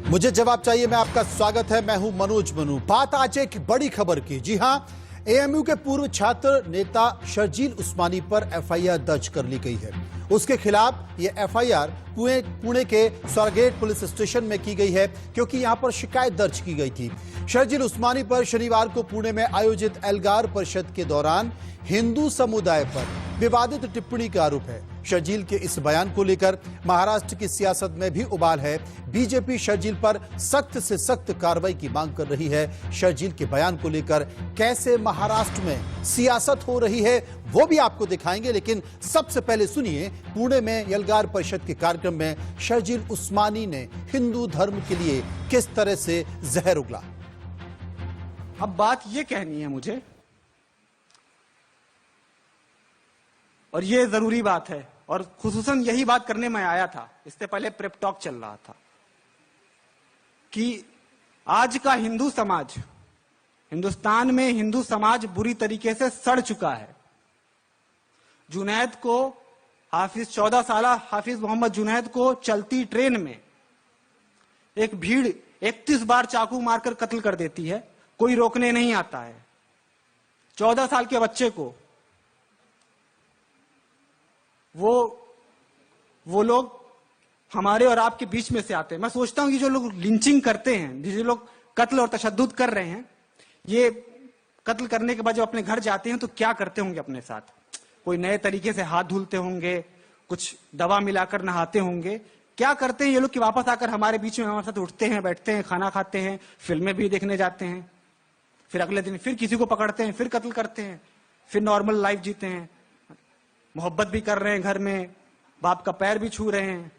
मुझे जवाब चाहिए मैं आपका स्वागत है। मैं हूं मनोज मनु। बात आज एक बड़ी खबर की। जी हां, एएमयू के पूर्व छात्र नेता शर्जील उस्मानी पर एफआईआर दर्ज कर ली गई है। उसके खिलाफ यह एफआईआर पुणे के स्वारगेट पुलिस स्टेशन में की गई है, क्योंकि यहां पर शिकायत दर्ज की गई थी। शर्जील उस्मानी पर शनिवार को पुणे में आयोजित एल्गार परिषद के दौरान हिंदू समुदाय पर विवादित टिप्पणी का आरोप है। शर्जील के इस बयान को लेकर महाराष्ट्र की सियासत में भी उबाल है। बीजेपी शर्जील पर सख्त से सख्त कार्रवाई की मांग कर रही है। शर्जील के बयान को लेकर कैसे महाराष्ट्र में सियासत हो रही है वो भी आपको दिखाएंगे, लेकिन सबसे पहले सुनिए पुणे में एल्गार परिषद के कार्यक्रम में शर्जील उस्मानी ने हिंदू धर्म के लिए किस तरह से जहर उगला। अब बात ये कहनी है मुझे, और ये जरूरी बात है, और खुसूसन यही बात करने में आया था। इससे पहले प्रेप टॉक चल रहा था कि आज का हिंदू समाज, हिंदुस्तान में हिंदू समाज बुरी तरीके से सड़ चुका है। जुनैद को, 14 साल हाफिज मोहम्मद जुनैद को चलती ट्रेन में एक भीड़ 31 बार चाकू मारकर कत्ल कर देती है, कोई रोकने नहीं आता है। 14 साल के बच्चे को वो लोग हमारे और आपके बीच में से आते हैं। मैं सोचता हूं कि जो लोग लिंचिंग करते हैं, जो लोग कत्ल और तशद्दुद कर रहे हैं, ये कत्ल करने के बाद जब अपने घर जाते हैं तो क्या करते होंगे अपने साथ? कोई नए तरीके से हाथ धुलते होंगे, कुछ दवा मिलाकर नहाते होंगे। क्या करते हैं ये लोग कि वापस आकर हमारे बीच में हमारे साथ उठते हैं, बैठते हैं, खाना खाते हैं, फिल्में भी देखने जाते हैं, फिर अगले दिन फिर किसी को पकड़ते हैं, फिर कत्ल करते हैं, फिर नॉर्मल लाइफ जीते हैं, मोहब्बत भी कर रहे हैं, घर में बाप का पैर भी छू रहे हैं,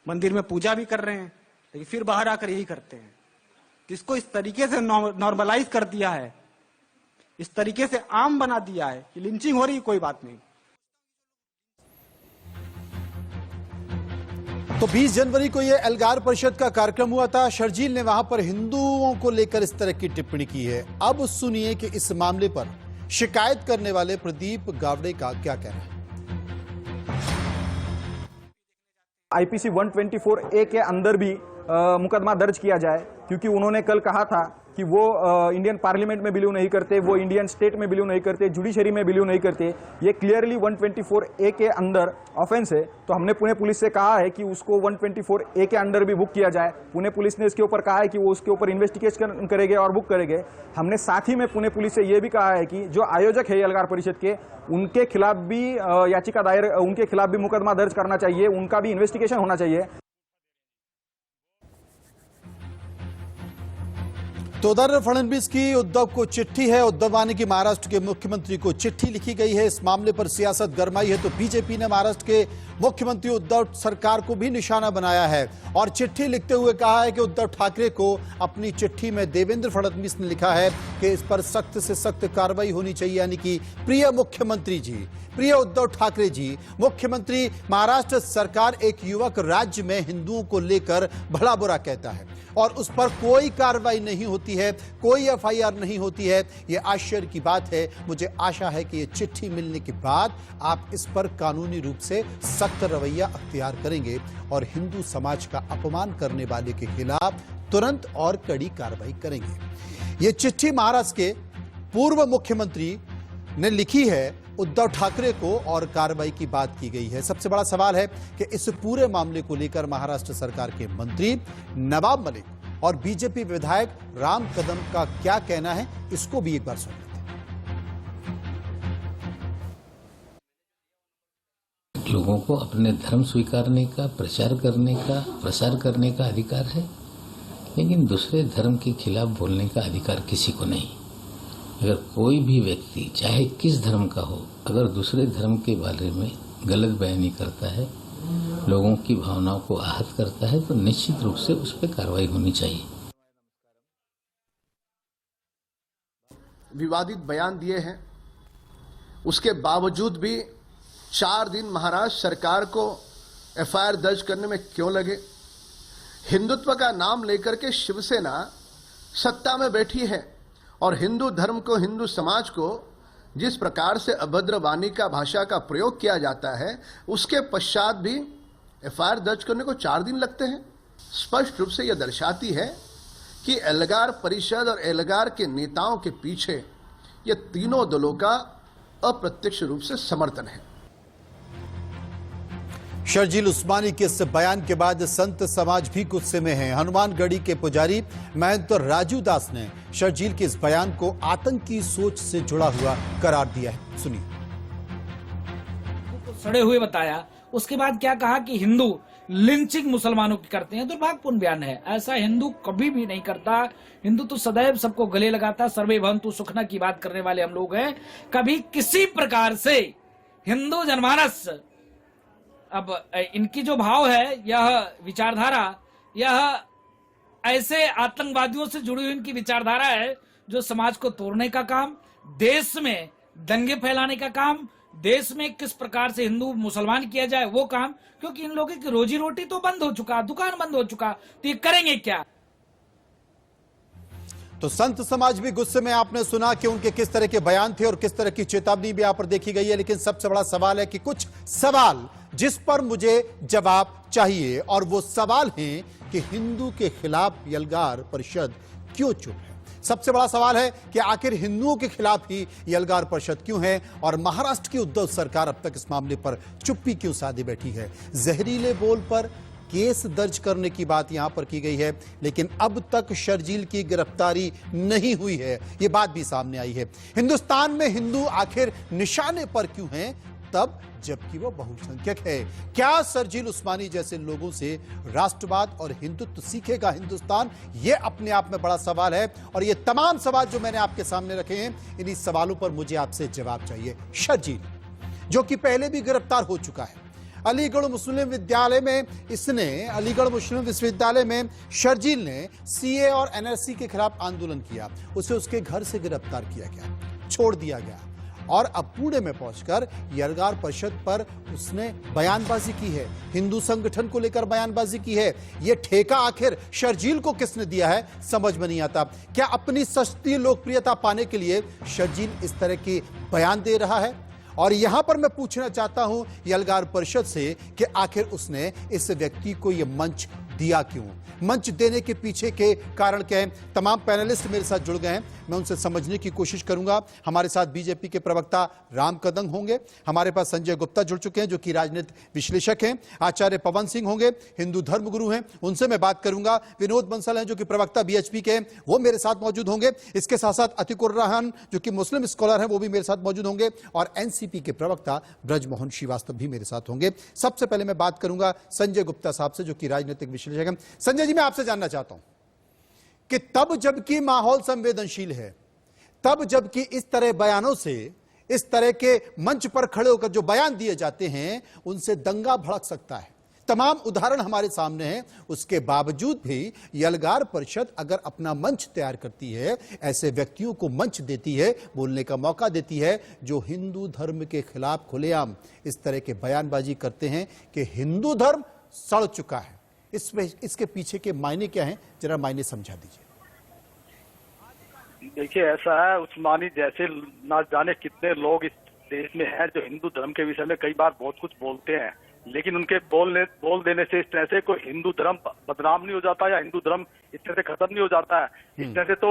मंदिर में पूजा भी कर रहे हैं, लेकिन फिर बाहर आकर यही करते हैं। इसको इस तरीके से नॉर्मलाइज कर दिया है, इस तरीके से आम बना दिया है कि लिंचिंग हो रही है, कोई बात नहीं। तो 20 जनवरी को यह एल्गार परिषद का कार्यक्रम हुआ था। शर्जील ने वहां पर हिंदुओं को लेकर इस तरह की टिप्पणी की है। अब सुनिए कि इस मामले पर शिकायत करने वाले प्रदीप गावड़े का क्या कहना है। आईपीसी 124A के अंदर भी मुकदमा दर्ज किया जाए, क्योंकि उन्होंने कल कहा था कि वो इंडियन पार्लियामेंट में बिलीव नहीं करते, वो इंडियन स्टेट में बिलीव नहीं करते, जुडिशरी में बिलीव नहीं करते। ये क्लियरली 124A के अंदर ऑफेंस है। तो हमने पुणे पुलिस से कहा है कि उसको 124A के अंदर भी बुक किया जाए। पुणे पुलिस ने इसके ऊपर कहा है कि वो उसके ऊपर इन्वेस्टिगेशन करेंगे और बुक करेंगे। हमने साथ ही में पुणे पुलिस से ये भी कहा है कि जो आयोजक है एल्गार परिषद के, उनके खिलाफ भी याचिका दायर, उनके खिलाफ भी मुकदमा दर्ज करना चाहिए, उनका भी इन्वेस्टिगेशन होना चाहिए। तो उधर फडणवीस की उद्धव को चिट्ठी है। उद्धव यानी कि महाराष्ट्र के मुख्यमंत्री को चिट्ठी लिखी गई है। इस मामले पर सियासत गरमाई है। तो बीजेपी ने महाराष्ट्र के मुख्यमंत्री उद्धव सरकार को भी निशाना बनाया है और चिट्ठी लिखते हुए कहा है कि उद्धव ठाकरे को अपनी चिट्ठी में देवेंद्र फडणवीस ने लिखा है कि इस पर सख्त से सख्त कार्रवाई होनी चाहिए। यानी कि प्रिय मुख्यमंत्री जी, प्रिय उद्धव ठाकरे जी, मुख्यमंत्री, महाराष्ट्र सरकार एक युवक राज्य में हिंदुओं को लेकर भला बुरा कहता है और उस पर कोई कार्रवाई नहीं होती है, कोई एफआईआर नहीं होती है। यह आश्चर्य की बात है। मुझे आशा है कि यह चिट्ठी मिलने के बाद आप इस पर कानूनी रूप से सख्त रवैया अख्तियार करेंगे और हिंदू समाज का अपमान करने वाले के खिलाफ तुरंत और कड़ी कार्रवाई करेंगे। यह चिट्ठी महाराष्ट्र के पूर्व मुख्यमंत्री ने लिखी है उद्धव ठाकरे को और कार्रवाई की बात की गई है। सबसे बड़ा सवाल है कि इस पूरे मामले को लेकर महाराष्ट्र सरकार के मंत्री नवाब मलिक और बीजेपी विधायक राम कदम का क्या कहना है, इसको भी एक बार सुन लेते हैं। लोगों को अपने धर्म स्वीकारने का, प्रचार करने का, प्रसार करने का अधिकार है, लेकिन दूसरे धर्म के खिलाफ बोलने का अधिकार किसी को नहीं। अगर कोई भी व्यक्ति चाहे किस धर्म का हो, अगर दूसरे धर्म के बारे में गलत बयानी करता है, लोगों की भावनाओं को आहत करता है, तो निश्चित रूप से उस पर कार्रवाई होनी चाहिए। विवादित बयान दिए हैं, उसके बावजूद भी 4 दिन महाराष्ट्र सरकार को एफआईआर दर्ज करने में क्यों लगे? हिंदुत्व का नाम लेकर के शिवसेना सत्ता में बैठी है और हिंदू धर्म को, हिंदू समाज को जिस प्रकार से अभद्र वाणी का, भाषा का प्रयोग किया जाता है, उसके पश्चात भी एफआईआर दर्ज करने को 4 दिन लगते हैं। स्पष्ट रूप से यह दर्शाती है कि एल्गार परिषद और एल्गार के नेताओं के पीछे ये तीनों दलों का अप्रत्यक्ष रूप से समर्थन है। शर्जील उस्मानी के इस बयान के बाद संत समाज भी गुस्से में है। हनुमानगढ़ी के पुजारी महंत राजू दास ने शर्जील के इस बयान को आतंकी सोच से जुड़ा हुआ करार दिया है। सुनिए। सड़े हुए बताया, उसके बाद क्या कहा कि हिंदू लिंचिंग मुसलमानों की करते हैं। दुर्भाग्यपूर्ण बयान है, ऐसा हिंदू कभी भी नहीं करता। हिंदू तो सदैव सबको गले लगाता, सर्वे भवन्तु सुखना की बात करने वाले हम लोग हैं। कभी किसी प्रकार से हिंदू जनमानस, अब इनकी जो भाव है, यह विचारधारा, यह ऐसे आतंकवादियों से जुड़ी हुई इनकी विचारधारा है जो समाज को तोड़ने का काम, देश में दंगे फैलाने का काम, देश में किस प्रकार से हिंदू मुसलमान किया जाए वो काम, क्योंकि इन लोगों की रोजी रोटी तो बंद हो चुका, दुकान बंद हो चुका, तो ये करेंगे क्या? तो संत समाज भी गुस्से में, आपने सुना कि उनके किस तरह के बयान थे और किस तरह की चेतावनी भी यहाँ पर देखी गई है। लेकिन सबसे बड़ा सवाल है कि कुछ सवाल जिस पर मुझे जवाब चाहिए, और वो सवाल हैं कि हिंदू के खिलाफ यलगार परिषद क्यों चुप है। सबसे बड़ा सवाल है कि आखिर हिंदुओं के खिलाफ ही यलगार परिषद क्यों है, और महाराष्ट्र की उद्धव सरकार अब तक इस मामले पर चुप्पी क्यों साधे बैठी है। जहरीले बोल पर केस दर्ज करने की बात यहां पर की गई है, लेकिन अब तक शर्जील की गिरफ्तारी नहीं हुई है, यह बात भी सामने आई है। हिंदुस्तान में हिंदू आखिर निशाने पर क्यों हैं, तब जबकि वो बहुसंख्यक है। क्या शर्जील उस्मानी जैसे लोगों से राष्ट्रवाद और हिंदुत्व सीखेगा हिंदुस्तान? ये अपने आप में बड़ा सवाल है, और ये तमाम सवाल जो मैंने आपके सामने रखे हैं, इन्हीं सवालों पर मुझे आपसे जवाब चाहिए। शर्जील, जो कि पहले भी गिरफ्तार हो चुका है, अलीगढ़ मुस्लिम विश्वविद्यालय में शर्जील ने सीए और एनआरसी के खिलाफ आंदोलन किया। उसे उसके घर से गिरफ्तार किया गया, छोड़ दिया गया, और अब पुणे में पहुंचकर यलगार परिषद पर उसने बयानबाजी की है, हिंदू संगठन को लेकर बयानबाजी की है। यह ठेका आखिर शर्जील को किसने दिया है, समझ में नहीं आता। क्या अपनी सस्ती लोकप्रियता पाने के लिए शर्जील इस तरह के बयान दे रहा है? और यहां पर मैं पूछना चाहता हूं यलगार परिषद से कि आखिर उसने इस व्यक्ति को यह मंच दिया क्यों, मंच देने के पीछे के कारण क्या है। तमाम पैनलिस्ट मेरे साथ जुड़ गए हैं, मैं उनसे समझने की कोशिश करूंगा। हमारे साथ बीजेपी के प्रवक्ता राम कदम होंगे, हमारे पास संजय गुप्ता जुड़ चुके हैं जो कि राजनीतिक विश्लेषक हैं, आचार्य पवन सिंह होंगे, हिंदू धर्मगुरु हैं, उनसे मैं बात करूंगा। विनोद बंसल हैं जो कि प्रवक्ता बीएचपी के हैं, वो मेरे साथ मौजूद होंगे। इसके साथ साथ अतिकुर रहमान जो कि मुस्लिम स्कॉलर हैं, वो भी मेरे साथ मौजूद होंगे, और एनसीपी के प्रवक्ता ब्रजमोहन श्रीवास्तव भी मेरे साथ होंगे। सबसे पहले मैं बात करूंगा संजय गुप्ता साहब से जो कि राजनीतिक विश्लेषक हैं। संजय जी, मैं आपसे जानना चाहता हूं कि तब जबकि माहौल संवेदनशील है, तब जबकि इस तरह बयानों से, इस तरह के मंच पर खड़े होकर जो बयान दिए जाते हैं, उनसे दंगा भड़क सकता है। तमाम उदाहरण हमारे सामने हैं, उसके बावजूद भी यलगार परिषद अगर अपना मंच तैयार करती है, ऐसे व्यक्तियों को मंच देती है, बोलने का मौका देती है जो हिंदू धर्म के खिलाफ खुलेआम इस तरह के बयानबाजी करते हैं कि हिंदू धर्म सड़ चुका है, इसके पीछे के मायने क्या हैं, जरा मायने समझा दीजिए। देखिए, ऐसा है, उस्मानी जैसे ना जाने कितने लोग इस देश में हैं जो हिंदू धर्म के विषय में कई बार बहुत कुछ बोलते हैं, लेकिन उनके बोल देने से इस तरह से कोई हिंदू धर्म बदनाम नहीं हो जाता या हिंदू धर्म इस तरह से खत्म नहीं हो जाता है। इस तरह से तो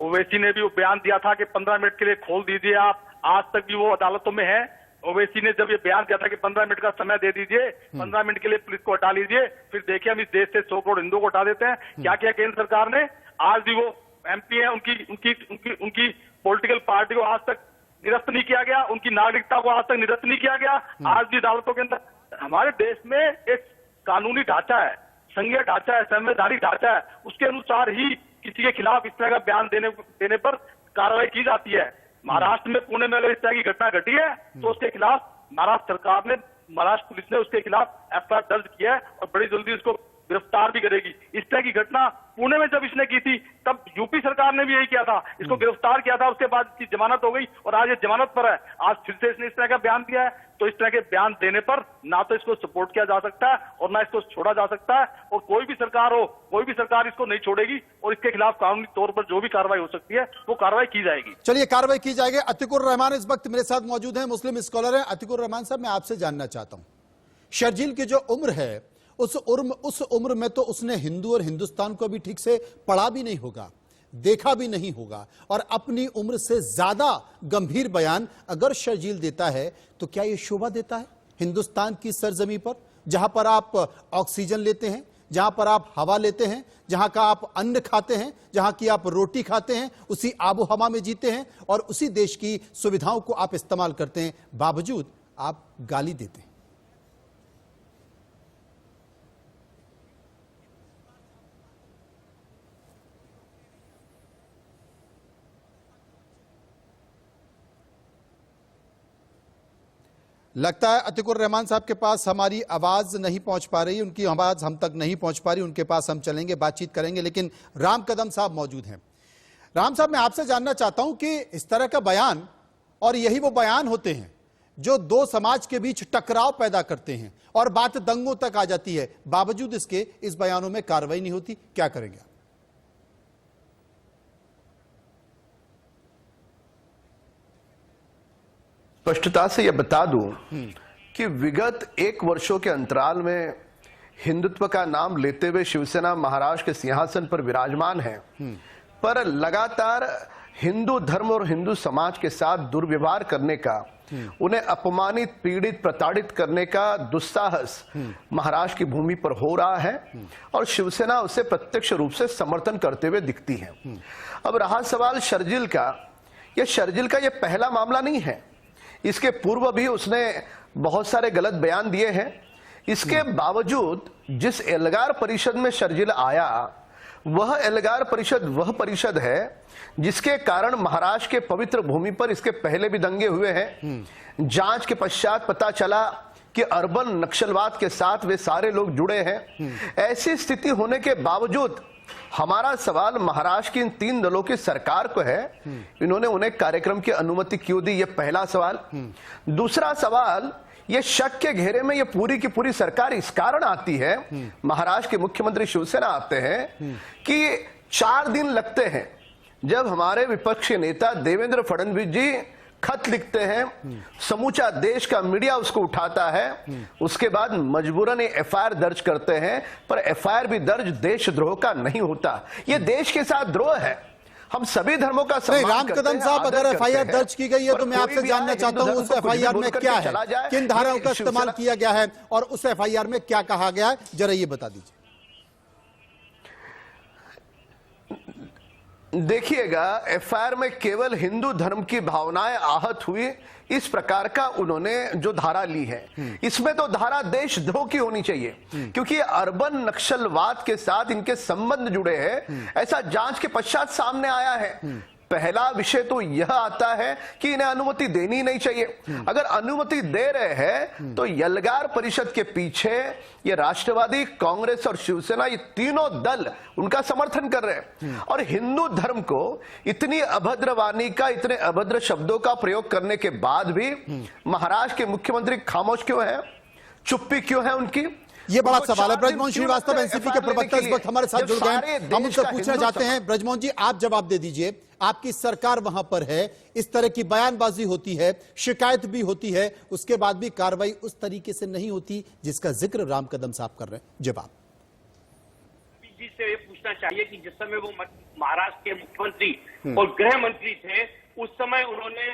ओवैसी ने भी बयान दिया था कि 15 मिनट के लिए खोल दीजिए आप, आज तक भी वो अदालतों में है। ओवैसी ने जब ये बयान दिया था कि 15 मिनट का समय दे दीजिए, 15 मिनट के लिए पुलिस को हटा लीजिए, फिर देखिए हम इस देश से 100 करोड़ हिंदुओं को हटा देते हैं। क्या किया केंद्र सरकार ने? आज भी वो एमपी है, उनकी पॉलिटिकल पार्टी को आज तक निरस्त नहीं किया गया, उनकी नागरिकता को आज तक निरस्त नहीं किया गया। आज भी अदालतों के अंदर हमारे देश में एक कानूनी ढांचा है, संघीय ढांचा है, संवैधानिक ढांचा है, उसके अनुसार ही किसी के खिलाफ इस तरह का बयान देने पर कार्रवाई की जाती है। महाराष्ट्र में, पुणे में अगर इस तरह की घटना घटी है तो उसके खिलाफ महाराष्ट्र सरकार ने, महाराष्ट्र पुलिस ने उसके खिलाफ एफआईआर दर्ज किया है और बड़ी जल्दी उसको गिरफ्तार भी करेगी। इस तरह की घटना पुणे में जब इसने की थी तब यूपी सरकार ने भी यही किया था, इसको गिरफ्तार किया था, उसके बाद इसकी जमानत हो गई और आज ये जमानत पर है। आज फिर से इसने इस तरह का बयान दिया है, तो इस तरह के बयान देने पर ना तो इसको सपोर्ट किया जा सकता है और ना इसको छोड़ा जा सकता है, और कोई भी सरकार हो, कोई भी सरकार इसको नहीं छोड़ेगी और इसके खिलाफ कानूनी तौर पर जो भी कार्रवाई हो सकती है वो कार्रवाई की जाएगी। चलिए, कार्रवाई की जाएगी। अतिकुर रहमान इस वक्त मेरे साथ मौजूद हैं, मुस्लिम स्कॉलर हैं। अतिकुर रहमान साहब, मैं आपसे जानना चाहता हूं, शर्जील की जो उम्र है उस उम्र में तो उसने हिंदू और हिंदुस्तान को भी ठीक से पढ़ा भी नहीं होगा, देखा भी नहीं होगा, और अपनी उम्र से ज्यादा गंभीर बयान अगर शर्जील देता है तो क्या यह शोभा देता है हिंदुस्तान की सरजमी पर, जहां पर आप ऑक्सीजन लेते हैं, जहां पर आप हवा लेते हैं, जहां का आप अन्न खाते हैं, जहां की आप रोटी खाते हैं, उसी आबो हवा में जीते हैं और उसी देश की सुविधाओं को आप इस्तेमाल करते हैं, बावजूद आप गाली देते हैं। लगता है अतिकुर रहमान साहब के पास हमारी आवाज नहीं पहुंच पा रही, उनकी आवाज हम तक नहीं पहुंच पा रही, उनके पास हम चलेंगे, बातचीत करेंगे, लेकिन राम कदम साहब मौजूद हैं। राम साहब, मैं आपसे जानना चाहता हूं कि इस तरह का बयान, और यही वो बयान होते हैं जो दो समाज के बीच टकराव पैदा करते हैं और बात दंगों तक आ जाती है, बावजूद इसके इस बयानों में कार्रवाई नहीं होती, क्या करेंगे आप? स्पष्टता से यह बता दूं कि विगत 1 वर्षों के अंतराल में हिंदुत्व का नाम लेते हुए शिवसेना महाराष्ट्र के सिंहासन पर विराजमान है, पर लगातार हिंदू धर्म और हिंदू समाज के साथ दुर्व्यवहार करने का, उन्हें अपमानित, पीड़ित, प्रताड़ित करने का दुस्साहस महाराष्ट्र की भूमि पर हो रहा है और शिवसेना उसे प्रत्यक्ष रूप से समर्थन करते हुए दिखती है। अब रहा सवाल शर्जील का, यह पहला मामला नहीं है, इसके पूर्व भी उसने बहुत सारे गलत बयान दिए हैं। इसके बावजूद जिस एल्गार परिषद में शर्जील आया, वह एल्गार परिषद वह परिषद है जिसके कारण महाराष्ट्र के पवित्र भूमि पर इसके पहले भी दंगे हुए हैं। जांच के पश्चात पता चला कि अर्बन नक्सलवाद के साथ वे सारे लोग जुड़े हैं। ऐसी स्थिति होने के बावजूद हमारा सवाल महाराष्ट्र की इन 3 दलों की सरकार को है, इन्होंने उन्हें कार्यक्रम की अनुमति क्यों दी, यह पहला सवाल। दूसरा सवाल, यह शक के घेरे में यह पूरी की पूरी सरकार इस कारण आती है, महाराष्ट्र के मुख्यमंत्री शिवसेना आते हैं कि 4 दिन लगते हैं जब हमारे विपक्षी नेता देवेंद्र फडणवीस जी खत लिखते हैं, समूचा देश का मीडिया उसको उठाता है, उसके बाद मजबूरन एफआईआर दर्ज करते हैं, पर एफआईआर भी दर्ज देशद्रोह का नहीं होता, यह देश के साथ द्रोह है। हम सभी धर्मों का सम्मान राम कदम साहब, अगर एफआईआर दर्ज की गई है तो मैं आपसे जानना चाहता हूं उस एफआईआर में क्या है, किन धाराओं का इस्तेमाल किया गया है और उस एफआईआर में क्या कहा गया है, जरा ये बता दीजिए। देखिएगा, एफआईआर में केवल हिंदू धर्म की भावनाएं आहत हुई, इस प्रकार का उन्होंने जो धारा ली है, इसमें तो धारा देशद्रोह की होनी चाहिए, क्योंकि अर्बन नक्सलवाद के साथ इनके संबंध जुड़े हैं, ऐसा जांच के पश्चात सामने आया है। पहला विषय तो यह आता है कि इन्हें अनुमति देनी नहीं चाहिए। अगर अनुमति दे रहे हैं तो एल्गार परिषद के पीछे ये राष्ट्रवादी, कांग्रेस और शिवसेना, ये तीनों दल उनका समर्थन कर रहे हैं। और हिंदू धर्म को इतनी अभद्र वाणी का, इतने अभद्र शब्दों का प्रयोग करने के बाद भी महाराष्ट्र के मुख्यमंत्री खामोश क्यों है, चुप्पी क्यों है उनकी? ये बड़ा सवाल है। ब्रजमोहन श्रीवास्तव एनसीपी के प्रवक्ता इस वक्त हमारे साथ जुड़ गए, हम उनसे पूछना चाहते हैं। ब्रजमोहन जी, आप जवाब दे दीजिए, आपकी सरकार वहां पर है, इस तरह की बयानबाजी होती है, शिकायत भी होती है, उसके बाद भी कार्रवाई उस तरीके से नहीं होती जिसका जिक्र राम कदम साहब कर रहे हैं। जवाब जी से ये पूछना चाहिए कि जिस समय वो महाराष्ट्र के मुख्यमंत्री और गृह मंत्री थे, उस समय उन्होंने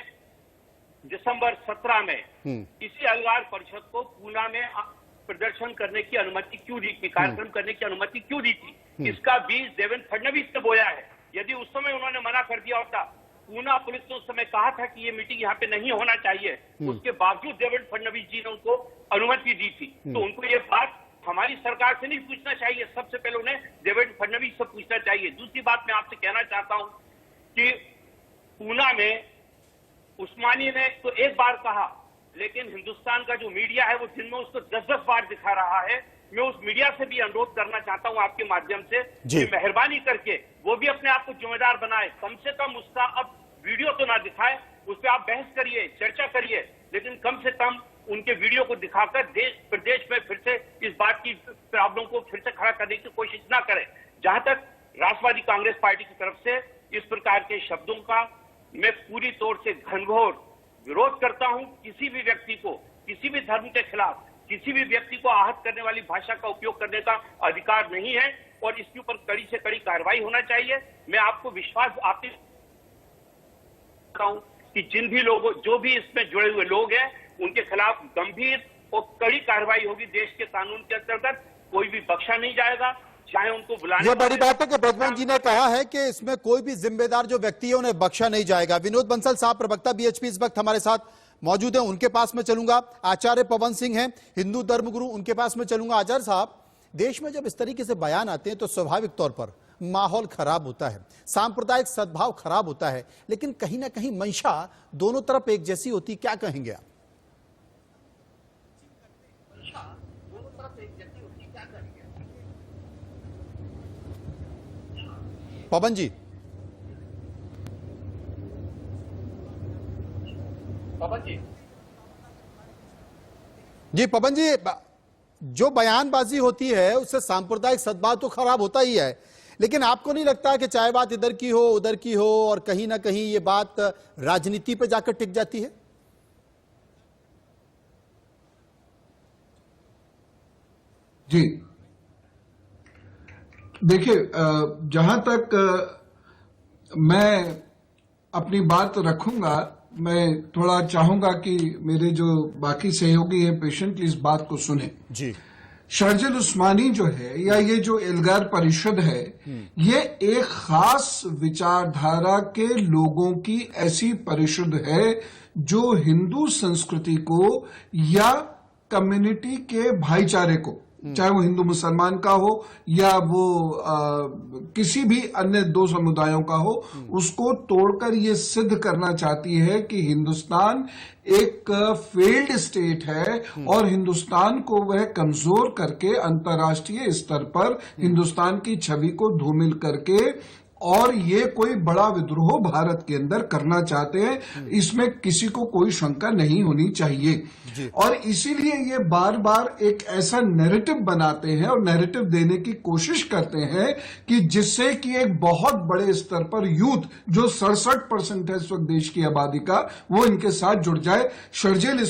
दिसंबर 17 में इसी एल्गार परिषद को पूना में प्रदर्शन करने की अनुमति क्यों दी थी, कार्यक्रम करने की अनुमति क्यों दी थी? इसका बीज देवेंद्र फडणवीस ने बोया है। यदि उस समय उन्होंने मना कर दिया होता, पूना पुलिस ने उस समय कहा था कि ये मीटिंग यहाँ पे नहीं होना चाहिए, उसके बावजूद देवेंद्र फडणवीस जी ने उनको अनुमति दी थी, तो उनको ये बात हमारी सरकार से नहीं पूछना चाहिए, सबसे पहले उन्हें देवेंद्र फडणवीस से पूछना चाहिए। दूसरी बात मैं आपसे कहना चाहता हूं कि पूना में उस्मानी ने तो एक बार कहा, लेकिन हिंदुस्तान का जो मीडिया है वो दिन में उसको 10-10 बार दिखा रहा है। मैं उस मीडिया से भी अनुरोध करना चाहता हूं आपके माध्यम से कि मेहरबानी करके वो भी अपने आप को जिम्मेदार बनाए, कम से कम उसका अब वीडियो तो ना दिखाए, उस पर आप बहस करिए, चर्चा करिए, लेकिन कम से कम उनके वीडियो को दिखाकर देश प्रदेश में फिर से इस बात की प्रॉब्लम को फिर से खड़ा करने की कोशिश ना करें। जहां तक राष्ट्रवादी कांग्रेस पार्टी की तरफ से इस प्रकार के शब्दों का मैं पूरी तौर से घनघोर विरोध करता हूं। किसी भी व्यक्ति को, किसी भी धर्म के खिलाफ किसी भी व्यक्ति को आहत करने वाली भाषा का उपयोग करने का अधिकार नहीं है और इसके ऊपर कड़ी से कड़ी कार्रवाई होना चाहिए। मैं आपको विश्वास आपके कि जिन भी लोगों जो भी इसमें जुड़े हुए लोग हैं उनके खिलाफ गंभीर और कड़ी कार्रवाई होगी। देश के कानून के अंतर्गत कोई भी बख्शा नहीं जाएगा, चाहे उनको बुलाने। ये बड़ी बात है कि ब्रजमोहन जी ने कहा है कि इसमें कोई भी जिम्मेदार जो व्यक्ति है उन्हें बख्शा नहीं जाएगा। विनोद बंसल साहब, प्रवक्ता बीएचपी, इस वक्त हमारे साथ मौजूद हैं, उनके पास में चलूंगा। आचार्य पवन सिंह हैं, हिंदू धर्मगुरु, उनके पास में चलूंगा। आचार्य साहब, देश में जब इस तरीके से बयान आते हैं तो स्वाभाविक तौर पर माहौल खराब होता है, सांप्रदायिक सद्भाव खराब होता है, लेकिन कहीं ना कहीं मंशा दोनों तरफ एक जैसी होती, क्या कहेंगे आप? पवन जी। जी पवन जी, जो बयानबाजी होती है उससे सांप्रदायिक सद्भाव तो खराब होता ही है, लेकिन आपको नहीं लगता कि चाहे बात इधर की हो उधर की हो और कहीं ना कहीं ये बात राजनीति पे जाकर टिक जाती है? जी देखिए, जहां तक मैं अपनी बात रखूंगा, मैं थोड़ा चाहूंगा कि मेरे जो बाकी सहयोगी हैं पेशेंटली इस बात को सुने। जी। शर्जिल उस्मानी जो है या ये जो एल्गार परिषद है, ये एक खास विचारधारा के लोगों की ऐसी परिषद है जो हिंदू संस्कृति को या कम्युनिटी के भाईचारे को, चाहे वो हिंदू मुसलमान का हो या वो किसी भी अन्य दो समुदायों का हो, उसको तोड़कर ये सिद्ध करना चाहती है कि हिंदुस्तान एक फेल्ड स्टेट है और हिंदुस्तान को वह कमजोर करके अंतर्राष्ट्रीय स्तर पर हिंदुस्तान की छवि को धूमिल करके, और ये कोई बड़ा विद्रोह भारत के अंदर करना चाहते हैं, इसमें किसी को कोई शंका नहीं होनी चाहिए। और इसीलिए ये बार बार एक ऐसा नैरेटिव बनाते हैं और नैरेटिव देने की कोशिश करते हैं कि जिससे कि एक बहुत बड़े स्तर पर यूथ जो 67% है इस वक्त देश की आबादी का, वो इनके साथ जुड़ जाए। शर्जिल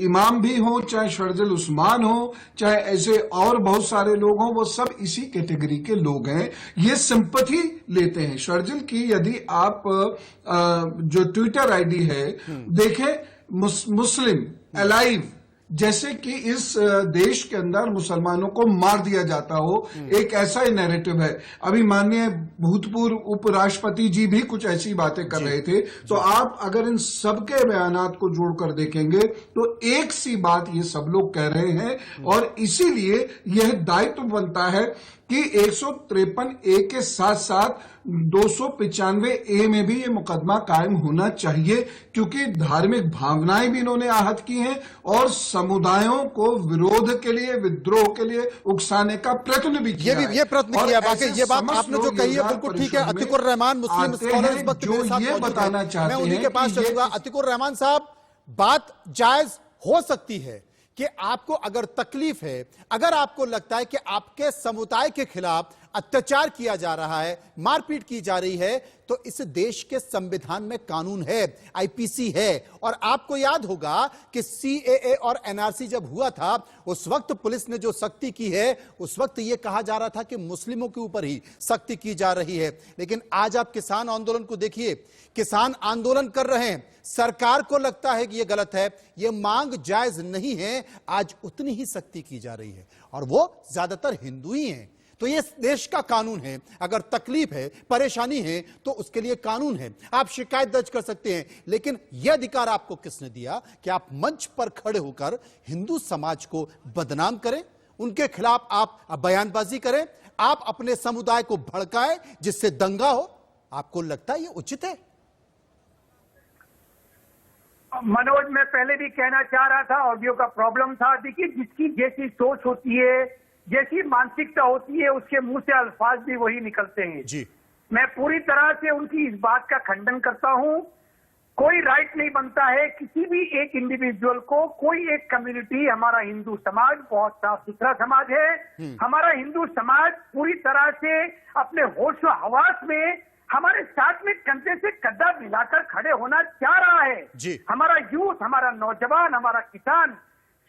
इमाम भी हो, चाहे शर्जिल उस्मान हो, चाहे ऐसे और बहुत सारे लोग हों, वो सब इसी कैटेगरी के लोग हैं। ये सिंपैथी लेते हैं शर्जिल की। यदि आप जो ट्विटर आईडी है देखें, मुस्लिम अलाइव, जैसे कि इस देश के अंदर मुसलमानों को मार दिया जाता हो, एक ऐसा ही नैरेटिव है। अभी माननीय भूतपूर्व उपराष्ट्रपति जी भी कुछ ऐसी बातें कर रहे थे। तो आप अगर इन सबके बयानात को जोड़कर देखेंगे तो एक सी बात ये सब लोग कह रहे हैं, और इसीलिए यह दायित्व बनता है कि 153A के साथ साथ 295A में भी ये मुकदमा कायम होना चाहिए, क्योंकि धार्मिक भावनाएं भी इन्होंने आहत की हैं और समुदायों को विरोध के लिए, विद्रोह के लिए उकसाने का प्रयत्न भी किया है। ये प्रयत्न किया। बाकी ये बात आपने जो कही है बिल्कुल ठीक है। अतिकुर रहमान, मुस्लिम स्कॉलर, इस वक्त मेरे साथ मौजूद हैं, मैं उन्हीं के पास चलूंगा। अतिकुर रहमान साहब, बात जायज हो सकती है कि आपको अगर तकलीफ है, अगर आपको लगता है कि आपके समुदाय के खिलाफ अत्याचार किया जा रहा है, मारपीट की जा रही है, तो इस देश के संविधान में कानून है, आईपीसी है। और आपको याद होगा कि सीएए और एनआरसी जब हुआ था, उस वक्त पुलिस ने जो सख्ती की है, उस वक्त यह कहा जा रहा था कि मुस्लिमों के ऊपर ही सख्ती की जा रही है। लेकिन आज आप किसान आंदोलन को देखिए, किसान आंदोलन कर रहे हैं, सरकार को लगता है कि यह गलत है, यह मांग जायज नहीं है, आज उतनी ही सख्ती की जा रही है, और वो ज्यादातर हिंदू ही हैं। तो ये देश का कानून है, अगर तकलीफ है, परेशानी है, तो उसके लिए कानून है, आप शिकायत दर्ज कर सकते हैं। लेकिन यह अधिकार आपको किसने दिया कि आप मंच पर खड़े होकर हिंदू समाज को बदनाम करें, उनके खिलाफ आप बयानबाजी करें, आप अपने समुदाय को भड़काएं जिससे दंगा हो? आपको लगता है यह उचित है? मनोज, मैं पहले भी कहना चाह रहा था, ऑडियो का प्रॉब्लम था। देखिए, जिसकी जैसी सोच होती है, जैसी मानसिकता होती है, उसके मुंह से अल्फाज भी वही निकलते हैं जी। मैं पूरी तरह से उनकी इस बात का खंडन करता हूं। कोई राइट नहीं बनता है किसी भी एक इंडिविजुअल को, कोई एक कम्युनिटी। हमारा हिंदू समाज बहुत साफ सुथरा समाज है। हमारा हिंदू समाज पूरी तरह से अपने होश व हवास में हमारे साथ में कंधे से कद्दा मिलाकर खड़े होना चाह रहा है जी। हमारा यूथ, हमारा नौजवान, हमारा किसान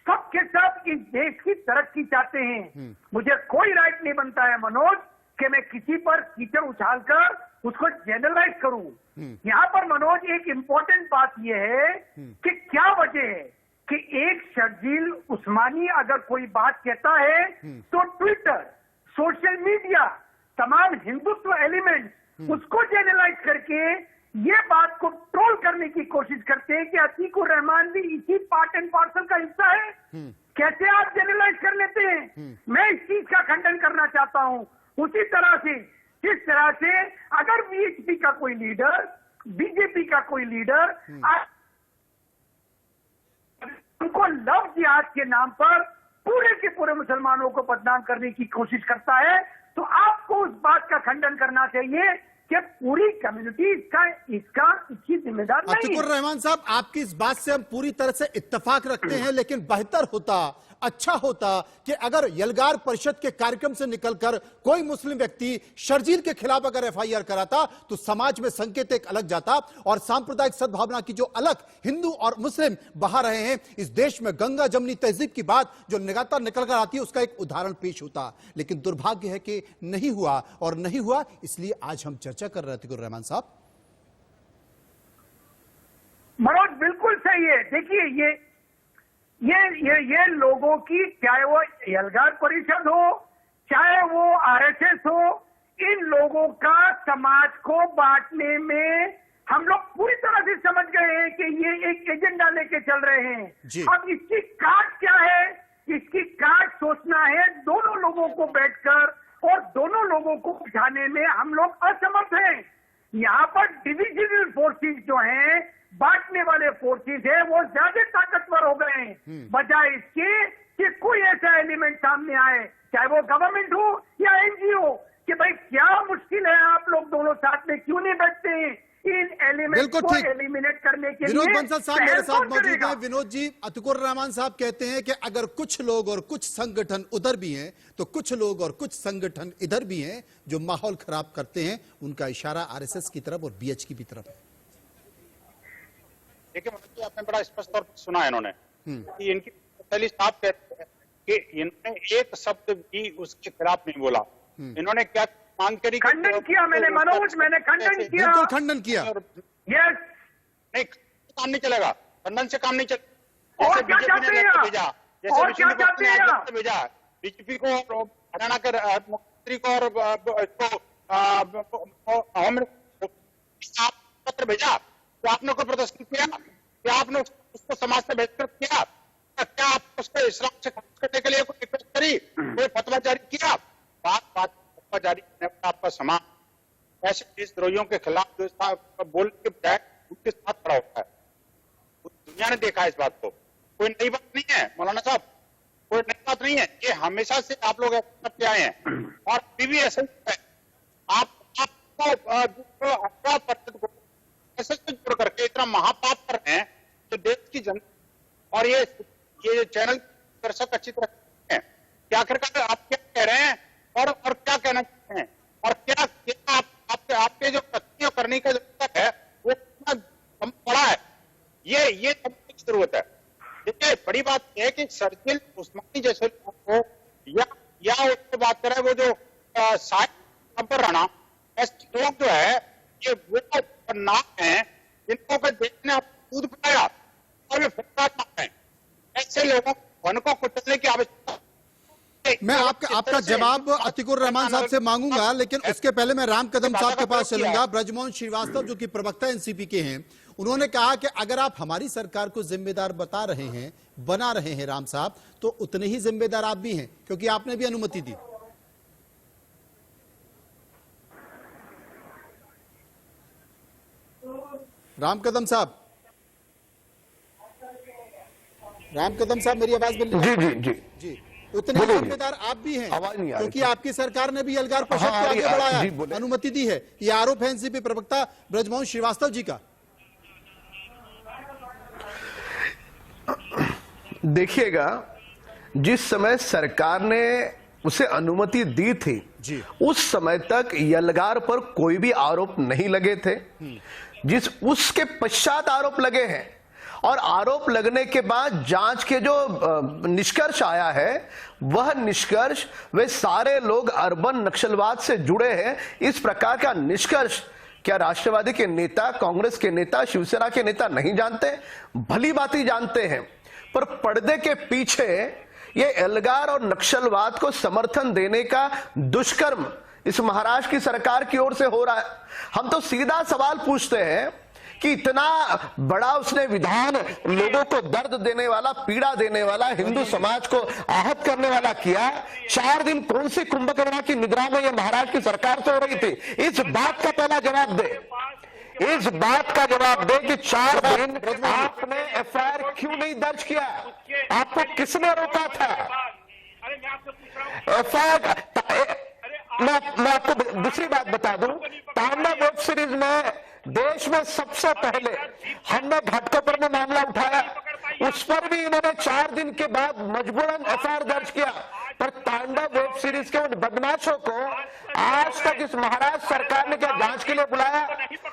सबके सब इस देश की तरक्की चाहते हैं। मुझे कोई राइट नहीं बनता है मनोज कि मैं किसी पर कीचड़ उछालकर उसको जनरलाइज करूं। यहाँ पर मनोज एक इंपॉर्टेंट बात यह है कि क्या वजह है कि एक शर्जील उस्मानी अगर कोई बात कहता है तो ट्विटर, सोशल मीडिया, तमाम हिंदुत्व एलिमेंट उसको जनरलाइज करके ये बात को ट्रोल करने की कोशिश करते हैं कि अतीकुर रहमान भी इसी पार्ट एंड पार्सल का हिस्सा है। कैसे आप जनरलाइज कर लेते हैं? मैं इस चीज का खंडन करना चाहता हूं। उसी तरह से जिस तरह से अगर बीएचपी का कोई लीडर, बीजेपी का कोई लीडर उनको लव जिहाद के नाम पर पूरे के पूरे मुसलमानों को बदनाम करने की कोशिश करता है, तो आपको उस बात का खंडन करना चाहिए कि पूरी कम्युनिटी इसकी जिम्मेदार नहीं है। अतीकुर रहमान साहब, आपकी इस बात से हम पूरी तरह से इत्तेफाक रखते हैं, लेकिन बेहतर होता, अच्छा होता कि अगर यलगार परिषद के कार्यक्रम से निकलकर कोई मुस्लिम व्यक्ति शर्जील के खिलाफ अगर एफआईआर कराता तो समाज में संकेत एक अलग जाता और सांप्रदायिक सद्भावना की जो अलग हिंदू और मुस्लिम बहा रहे हैं इस देश में, गंगा जमनी तहजीब की बात जो लगातार निकल कर आती है, उसका एक उदाहरण पेश होता। लेकिन दुर्भाग्य है कि नहीं हुआ, और नहीं हुआ इसलिए आज हम चर्चा कर रहे थे। अतीकुर रहमान साहब, मनोज बिल्कुल सही है। देखिए ये लोगों की, चाहे वो यलगार परिषद हो, चाहे वो आरएसएस हो, इन लोगों का समाज को बांटने में हम लोग पूरी तरह से समझ गए हैं कि ये एक एजेंडा लेके चल रहे हैं। अब इसकी काट क्या है? इसकी काट सोचना है दोनों लोगों को बैठकर, और दोनों लोगों को बिठाने में हम लोग असमर्थ हैं। यहाँ पर डिविजनल फोर्सेस जो हैं, बांटने वाले फोर्सेस है, वो ज्यादा ताकतवर हो गए हैं, बजाय इसके कि कोई ऐसा एलिमेंट सामने आए, चाहे वो गवर्नमेंट हो या एनजीओ, कि भाई क्या मुश्किल है, आप लोग दोनों साथ में क्यों नहीं बैठते हैं इन एलिमेंट को एलिमिनेट करने के लिए। विनोद बंसल साहब मेरे साथ मौजूद हैं। विनोद जी, अतीकुर रहमान साहब कहते हैं कि अगर कुछ लोग और कुछ संगठन उधर भी हैं तो कुछ लोग और कुछ संगठन इधर भी हैं जो माहौल खराब करते हैं। उनका इशारा आरएसएस की तरफ और बीएचपी की तरफ है। देखिए मनोज जी, आपने बड़ा स्पष्ट तौर पर सुना है इन्होंने कि इनकी पहली साहब कहते हैं कि इन्होंने एक शब्द भी उसके खिलाफ नहीं बोला। इन्होंने क्या मांग करी? खंडन किया मैंने मनोज, मैंने खंडन किया, बिल्कुल खंडन किया। यस, नहीं काम नहीं चलेगा, खंडन से काम नहीं चलेगा। और क्या चाहते हैं आप? और क्या चाहते हैं आप? भेजा बीजेपी को, हरियाणा के मुख्यमंत्री को और पत्र भेजा, तो आपने कोई प्रदर्शन किया? क्या आपने उसको समाज से बहिष्कृत किया? क्या आप उसको इस्लाम से खारिज करने के लिए कोई रिक्वेस्ट करी, कोई फतवा जारी किया? बात फतवा जारी करने पर आपका समाज ऐसे देशद्रोहियों के खिलाफ जो बोलने के बजाय उनके साथ खड़ा होता है। दुनिया ने देखा इस बात को, कोई नई बात नहीं है मौलाना साहब, कोई नई बात नहीं है। ये हमेशा से आप लोग ऐसा करते आए हैं और अभी भी ऐसा ही है। आपको ऐसे जुड़ करके इतना महापाप कर रहे हैं जो देश की जनता और ये चैनल दर्शक अच्छी तरह हैं कि आखिरकार आप क्या कह रहे हैं और क्या कहना चाहते हैं, और क्या आपके जो तथ्य करने का जरूरत है वो कितना कम पड़ा है, ये समझने की जरूरत है। देखिए बड़ी बात यह है कि शर्जील उस्मानी जैसे लोगों को या उससे बात करें वो जो शायद राणा, ऐसे लोग जो है ये वो नाम है जिनको के देश ने दूध पिलाया और वे फुटपाथ हैं। ऐसे लोगों वन को कुचलने की आवश्यकता। मैं आपका जवाब अतीकुर रहमान साहब से मांगूंगा, लेकिन उसके पहले मैं राम कदम साहब के पास चलूंगा। ब्रजमोहन श्रीवास्तव जो कि प्रवक्ता एनसीपी के हैं, उन्होंने कहा कि अगर आप हमारी सरकार को जिम्मेदार बना रहे हैं राम साहब, तो उतने ही जिम्मेदार आप भी हैं, क्योंकि आपने भी अनुमति दी। राम कदम साहब, मेरी आवाज मिल रही है? जी, उतने जिम्मेदार आप भी हैं, क्योंकि आपकी सरकार ने भी यलगार परिषद को आगे बढ़ाया, अनुमति दी है। ये आरोप है एनसीपी प्रवक्ता ब्रजमोहन श्रीवास्तव जी का। देखिएगा, जिस समय सरकार ने उसे अनुमति दी थी उस समय तक यलगार पर कोई भी आरोप नहीं लगे थे। उसके पश्चात आरोप लगे हैं और आरोप लगने के बाद जांच के जो निष्कर्ष आया है वह निष्कर्ष वे सारे लोग अर्बन नक्सलवाद से जुड़े हैं, इस प्रकार का निष्कर्ष क्या राष्ट्रवादी के नेता, कांग्रेस के नेता, शिवसेना के नेता नहीं जानते? भली भांति जानते हैं, पर पर्दे के पीछे ये एल्गार और नक्सलवाद को समर्थन देने का दुष्कर्म इस महाराष्ट्र की सरकार की ओर से हो रहा है। हम तो सीधा सवाल पूछते हैं कि इतना बड़ा उसने विधान लोगों को दर्द देने वाला, पीड़ा देने वाला, हिंदू समाज को आहत करने वाला किया। 4 दिन कौन सी कुंभकर्ण की निद्रा में ये महाराष्ट्र की सरकार से हो रही थी? इस बात का पहला जवाब दे, इस बात का जवाब दे कि 4 दिन आपने एफआईआर क्यों नहीं दर्ज किया? आपको किसने रोका था? एफआईआर मैं आपको दूसरी बात बता दूं, तांडव वेब सीरीज में देश में सबसे पहले हमने घाटकोपर में मामला उठाया, उस पर भी इन्होंने 4 दिन के बाद मजबूरन एफआईआर दर्ज किया। पर तांडव वेब सीरीज के उन बदमाशों को आज तक इस महाराष्ट्र सरकार ने क्या जांच के लिए बुलाया?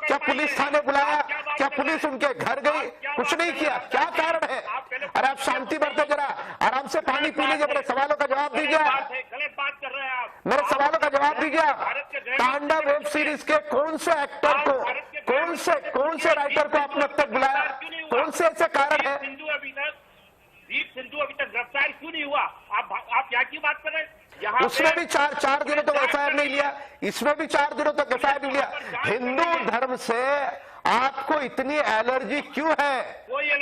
क्या पुलिस थाने बुलाया? क्या पुलिस उनके घर गई? कुछ नहीं किया। क्या कारण है? अरे आप शांति बरते, जरा आराम से पानी पी लीजिए, मेरे सवालों का जवाब दीजिए। मेरे सवालों का जवाब दीजिए। तांडव वेब सीरीज के कौन से एक्टर को, कौन से राइटर को आपने अब तक बुलाया? कौन से ऐसे कारण है? दीप सिंधु अभी तक गिरफ्तार क्यों नहीं हुआ? आप यहाँ की बात कर रहे हैं? उसमें भी चार दिनों तक एफआईआर नहीं लिया, इसमें भी 4 दिनों तक एफआईआर नहीं लिया। हिंदू धर्म से आपको इतनी एलर्जी क्यों है?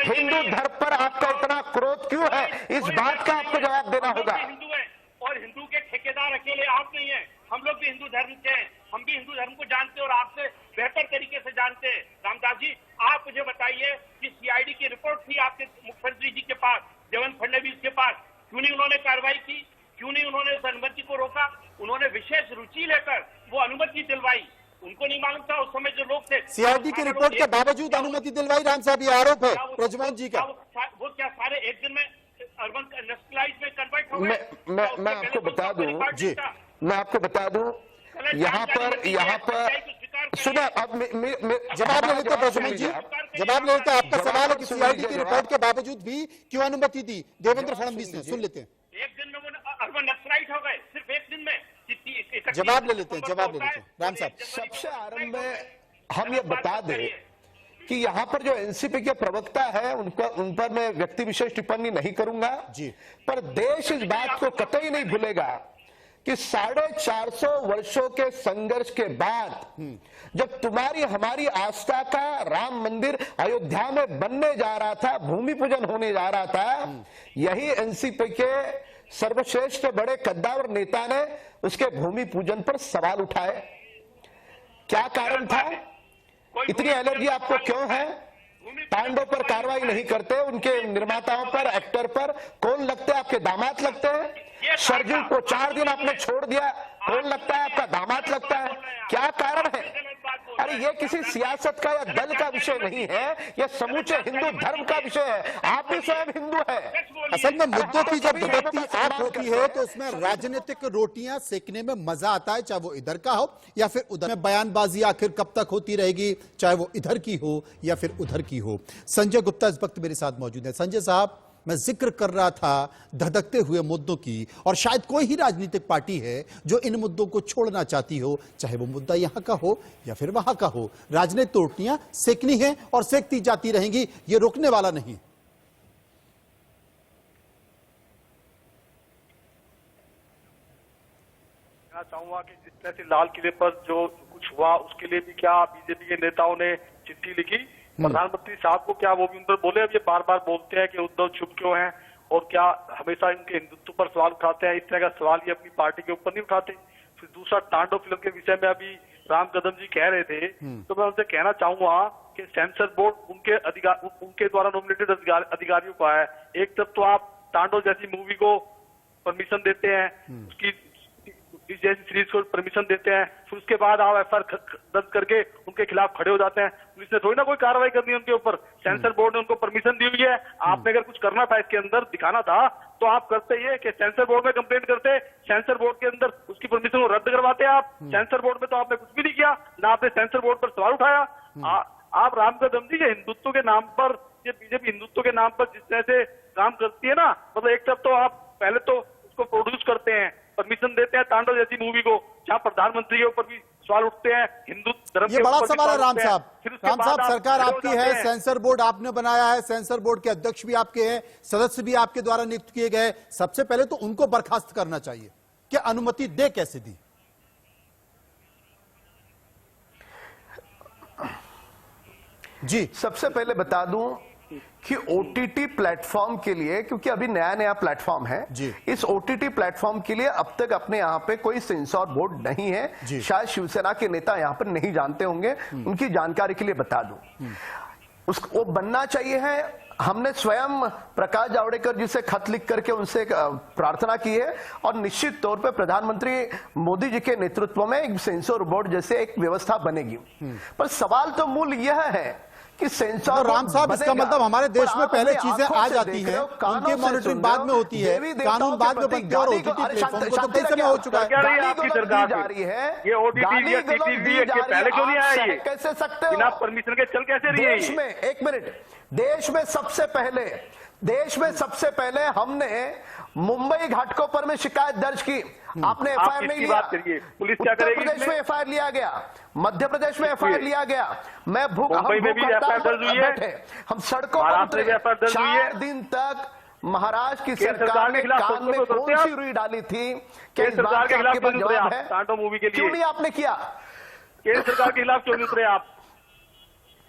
हिंदू धर्म पर आपका इतना क्रोध क्यों है? इस बात का आपको जवाब देना होगा। हिंदू है और हिंदू के ठेकेदार अकेले आप नहीं है, हम लोग भी हिंदू धर्म के हैं, हम भी हिंदू धर्म को जानते हैं और आपसे बेहतर तरीके से जानते हैं। रामदास जी, आप मुझे बताइए कि सीआईडी की रिपोर्ट थी आपके मुख्यमंत्री जी के पास, देवेंद्र फडणवीस के पास, क्यों नहीं उन्होंने कार्रवाई की? क्यों नहीं उन्होंने उस अनुमति को रोका? उन्होंने विशेष रुचि लेकर वो अनुमति दिलवाई। उनको नहीं मालूम था उस समय जो लोग थे? सीआईडी की रिपोर्ट के बावजूद अनुमति दिलवाई? राम साहब, ये आरोप है प्रज्वल जी का। वो क्या सारे एक दिन में अर्बन नक्सलाइट में कन्वर्ट हो गए? मैं आपको बता दूं जी, मैं आपको बता दूं, यहाँ पर सुना, अब जवाब ले लेते प्रज्वल जी, जवाब ले लेते। आपका सवाल है कि सीआईडी की रिपोर्ट के बावजूद भी क्यों अनुमति दी देवेंद्र फडणवीस ने? सुन लेते हैं। एक दिन में वो अर्बन नक्सलाइट हो गए, सिर्फ एक दिन में। जवाब ले लेते हैं राम साहब। सबसे आरंभ में हम ये बता दें कि यहाँ पर जो एनसीपी के प्रवक्ता है उन पर मैं व्यक्ति विशेष टिप्पणी नहीं करूंगा जी, पर देश इस बात को कतई नहीं भूलेगा कि 450 वर्षों के संघर्ष के बाद जब तुम्हारी हमारी आस्था का राम मंदिर अयोध्या में बनने जा रहा था, भूमि पूजन होने जा रहा था, यही एनसीपी के सर्वश्रेष्ठ बड़े कद्दावर नेता ने उसके भूमि पूजन पर सवाल उठाए। क्या कारण था? इतनी एलर्जी आपको क्यों है? तांडव पर कार्रवाई नहीं करते, उनके निर्माताओं पर, एक्टर पर कौन लगते हैं? आपके दामाद लगते हैं। सरजू को 4 दिन आपने छोड़ दिया, कौन लगता है? आपका दामाद लगता है। क्या कारण है? अरे ये किसी सियासत का या दल का विषय नहीं है, यह समूचे हिंदू धर्म का विषय है। आप भी स्वयं हिंदू है। असल में मुद्दों की जब धड़कती आग होती है तो उसमें राजनीतिक रोटियां सेकने में मजा आता है, चाहे वो इधर का हो या फिर उधर। में बयानबाजी आखिर कब तक होती रहेगी, चाहे वो इधर की हो या फिर उधर की हो। संजय गुप्ता इस वक्त मेरे साथ मौजूद है। संजय साहब, मैं जिक्र कर रहा था धधकते हुए मुद्दों की, और शायद कोई ही राजनीतिक पार्टी है जो इन मुद्दों को छोड़ना चाहती हो, चाहे वो मुद्दा यहां का हो या फिर वहां का हो। राजनीतिक रोटियां सेकनी है और सेकती जाती रहेंगी, ये रोकने वाला नहीं। मैं चाहूंगा कि जिस तरह से लाल किले पर जो कुछ हुआ उसके लिए भी क्या बीजेपी के नेताओं ने चिट्ठी लिखी प्रधानमंत्री साहब को? क्या वो भी उन पर बोले? अब ये बार बार बोलते हैं कि उद्धव चुप क्यों हैं और क्या हमेशा इनके हिंदुत्व पर सवाल उठाते हैं? इस तरह का सवाल ये अपनी पार्टी के ऊपर नहीं उठाते। फिर दूसरा, तांडव फिल्म के विषय में अभी राम कदम जी कह रहे थे, तो मैं उनसे कहना चाहूंगा कि सेंसर बोर्ड उनके द्वारा नॉमिनेटेड अधिकारियों का है। एक तरफ तो आप तांडव जैसी मूवी को परमिशन देते हैं, उसकी जैसी सीरीज को परमिशन देते हैं, फिर उसके बाद आप एफआईआर दर्ज करके उनके खिलाफ खड़े हो जाते हैं। पुलिस ने थोड़ी ना कोई कार्रवाई करनी है उनके ऊपर। सेंसर बोर्ड ने उनको परमिशन दी हुई है। आपने अगर कुछ करना था, इसके अंदर दिखाना था, तो आप करते ये कि सेंसर बोर्ड में कंप्लेंट करते, सेंसर बोर्ड के अंदर उसकी परमिशन को रद्द करवाते। आप सेंसर बोर्ड में तो आपने कुछ भी नहीं किया, ना आपने सेंसर बोर्ड पर सवाल उठाया। आप राम कदम जी के हिंदुत्व के नाम पर ये बीजेपी हिंदुत्व के नाम पर जिस तरह से काम करती है ना, मतलब एक तरफ तो आप पहले तो उसको प्रोड्यूस करते हैं, परमिशन देते हैं तांडव जैसी मूवी को, जहां प्रधानमंत्री के ऊपर भी सवाल उठते हैं, हिंदू धर्म ये के बड़ा ऊपर भी सवाल है सवाल राम उठते हैं। साहब। फिर उसके राम बाद साहब, आप सरकार खड़े हो आपकी जाते है, हैं। सेंसर बोर्ड आपने बनाया है, सेंसर बोर्ड के अध्यक्ष भी आपके हैं, सदस्य भी आपके द्वारा नियुक्त किए गए। सबसे पहले तो उनको बर्खास्त करना चाहिए कि अनुमति दे कैसे दी? जी, सबसे पहले बता दूं कि ओटीटी प्लेटफॉर्म के लिए, क्योंकि अभी नया नया प्लेटफॉर्म है जी, इस ओटीटी प्लेटफॉर्म के लिए अब तक अपने यहां पे कोई सेंसर बोर्ड नहीं है। शायद शिवसेना के नेता यहां पर नहीं जानते होंगे, उनकी जानकारी के लिए बता दूं उसको वो बनना चाहिए है। हमने स्वयं प्रकाश जावड़ेकर जी से खत लिख करके उनसे प्रार्थना की है और निश्चित तौर पे प्रधानमंत्री मोदी जी के नेतृत्व में एक सेंसर बोर्ड जैसे एक व्यवस्था बनेगी। पर सवाल तो मूल यह है कि सेंसर तो राम साहब, इसका मतलब हमारे देश में पहले चीजें आ जाती हैं, उनकी मॉनिटरिंग बाद में होती है, कानून बाद में बनते हैं और ओटीटी प्लेटफॉर्म को तो कई समय हो चुका है। आपकी सरकार जा रही है, ये ओटीटी या टीटीवी पहले क्यों नहीं आया? ये कैसे सकते हो बिना परमिशन के चल कैसे रही है? देश में, एक मिनट, देश में सबसे पहले हमने मुंबई घाटकोपर में शिकायत दर्ज की। आपने एफआईआर नहीं लिया। पुलिस क्या उत्तर करेगी? प्रदेश में एफआईआर लिया गया, मध्य प्रदेश में एफआईआर लिया गया। मुंबई में भी एफआईआर दर्ज हुई है, हम सड़कों पर उतरे। 4 दिन तक महाराष्ट्र की सरकार ने कान में कौन सी रुई डाली थी कि इस बात का आपके पास जवाब है? तांडव मूवी के लिए क्यों नहीं आपने किया? केंद्र सरकार के खिलाफ क्यों नहीं उतरे आप?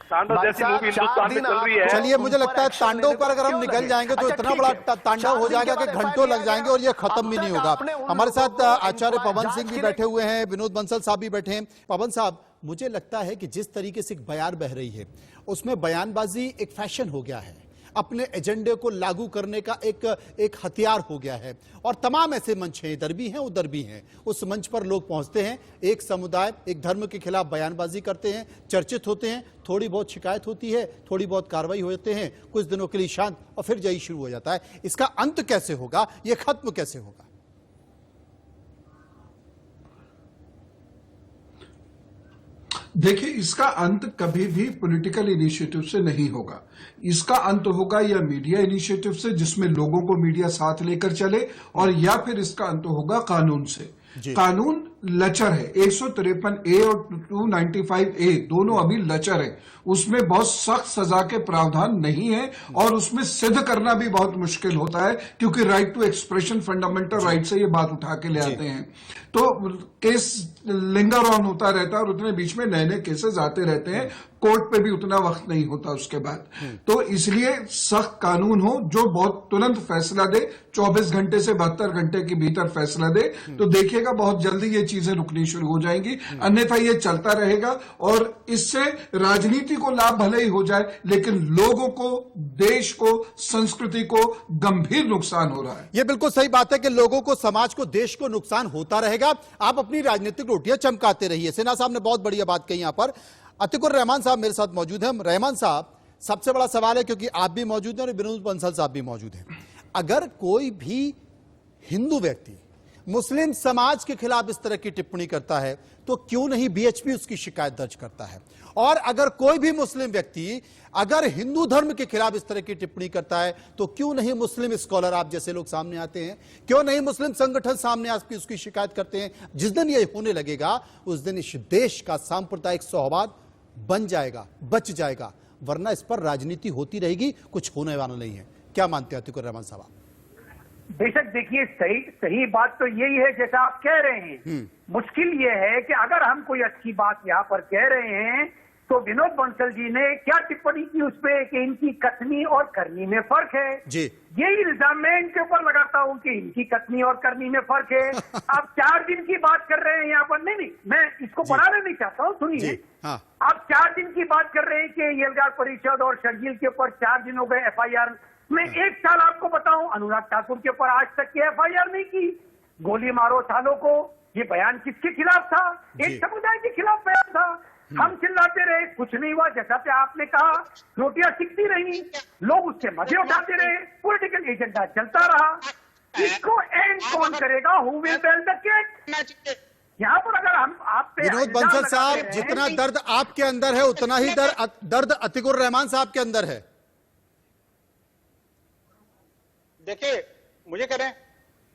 तांडव जैसी मूवी हिंदुस्तान में चल रही है। चलिए, मुझे लगता है तांडव पर अगर हम निकल जाएंगे तो इतना बड़ा तांडव हो जाएगा कि घंटों लग जाएंगे और ये खत्म भी नहीं होगा। हमारे साथ आचार्य पवन सिंह भी बैठे हुए हैं, विनोद बंसल साहब भी बैठे हैं। पवन साहब, मुझे लगता है कि जिस तरीके से बयान बह रही है उसमें बयानबाजी एक फैशन हो गया है, अपने एजेंडे को लागू करने का एक हथियार हो गया है। और तमाम ऐसे मंच हैं, इधर भी हैं उधर भी हैं, उस मंच पर लोग पहुंचते हैं, एक समुदाय एक धर्म के खिलाफ बयानबाजी करते हैं, चर्चित होते हैं, थोड़ी बहुत शिकायत होती है, थोड़ी बहुत कार्रवाई होते हैं, कुछ दिनों के लिए शांत और फिर यही शुरू हो जाता है। इसका अंत कैसे होगा? यह खत्म कैसे होगा? देखिए, इसका अंत कभी भी पॉलिटिकल इनिशिएटिव से नहीं होगा। इसका अंत होगा या मीडिया इनिशिएटिव से, जिसमें लोगों को मीडिया साथ लेकर चले, और या फिर इसका अंत होगा कानून से। कानून लचर है, 153A और 295A दोनों अभी लचर है, उसमें बहुत सख्त सजा के प्रावधान नहीं है और उसमें सिद्ध करना भी बहुत मुश्किल होता है, क्योंकि right to expression fundamental right से ये बात उठा के ले आते हैं। तो केस लिंगर ऑन होता रहता है और उतने बीच में नए नए केसेस आते रहते हैं, कोर्ट पे भी उतना वक्त नहीं होता उसके बाद। तो इसलिए सख्त कानून हो जो बहुत तुरंत फैसला दे, 24 घंटे से 72 घंटे के भीतर फैसला दे, तो देखिएगा बहुत जल्दी ये चीजें रुकनी शुरू हो जाएंगी। अन्यथा ये चलता रहेगा और इससे राजनीति को लाभ भले ही हो जाए, लेकिन लोगों को, देश को, संस्कृति को गंभीर नुकसान हो रहा है। यह बिल्कुल सही बात है कि लोगों को, समाज को, देश को नुकसान होता रहेगा। आप अपनी राजनीतिक रोटियां चमकाते रहिए। सिन्हा साहब ने बहुत बढ़िया बात कही। यहां पर अतिकुर रहमान साहब मेरे साथ मौजूद हैं। रहमान साहब, सबसे बड़ा सवाल है, क्योंकि आप भी मौजूद हैं और विनोद बंसल साहब भी मौजूद हैं, अगर कोई भी हिंदू व्यक्ति मुस्लिम समाज के खिलाफ इस तरह की टिप्पणी करता है तो क्यों नहीं बीएचपी उसकी शिकायत दर्ज करता है? और अगर कोई भी मुस्लिम व्यक्ति अगर हिंदू धर्म के खिलाफ इस तरह की टिप्पणी करता है तो क्यों नहीं मुस्लिम स्कॉलर आप जैसे लोग सामने आते हैं, क्यों नहीं मुस्लिम संगठन सामने आकर उसकी शिकायत करते हैं? जिस दिन यह होने लगेगा उस दिन इस देश का सांप्रदायिक सौहार्द बन जाएगा, बच जाएगा, वरना इस पर राजनीति होती रहेगी, कुछ होने वाला नहीं है। क्या मानते हैं अतिकुर रहमान साहब? बेशक, देखिए, सही बात तो यही है जैसा आप कह रहे हैं। मुश्किल ये है कि अगर हम कोई अच्छी बात यहाँ पर कह रहे हैं तो विनोद बंसल जी ने क्या टिप्पणी की उस पर कि इनकी कथनी और करनी में फर्क है जी। यही इल्जाम मैं इनके ऊपर लगाता हूँ कि इनकी कथनी और करनी में फर्क है। आप 4 दिन की बात कर रहे हैं यहाँ पर। नहीं, मैं इसको बढ़ाना नहीं चाहता हूँ, सुनिए। हाँ। आप 4 दिन की बात कर रहे हैं कि एल्गार परिषद और शर्जील के ऊपर 4 दिन हो गए एफआईआर। मैं 1 साल आपको बताऊं, अनुराग ठाकुर के ऊपर आज तक की एफआईआर नहीं की। गोली मारो सालों को, ये बयान किसके खिलाफ था? एक समुदाय के खिलाफ बयान था। हम चिल्लाते रहे, कुछ नहीं हुआ। जैसा कि आपने कहा, रोटियां सिकती रही, लोग उससे मजे उठाते रहे, पॉलिटिकल एजेंडा चलता रहा। इसको एंड कौन करेगा? Who will bell the cake? यहाँ पर अगर हम आप पे विनोद बंसल साहब, जितना दर्द आपके अंदर है उतना ही दर्द अतिकुर रहमान साहब के अंदर है। देखिए मुझे कह रहे हैं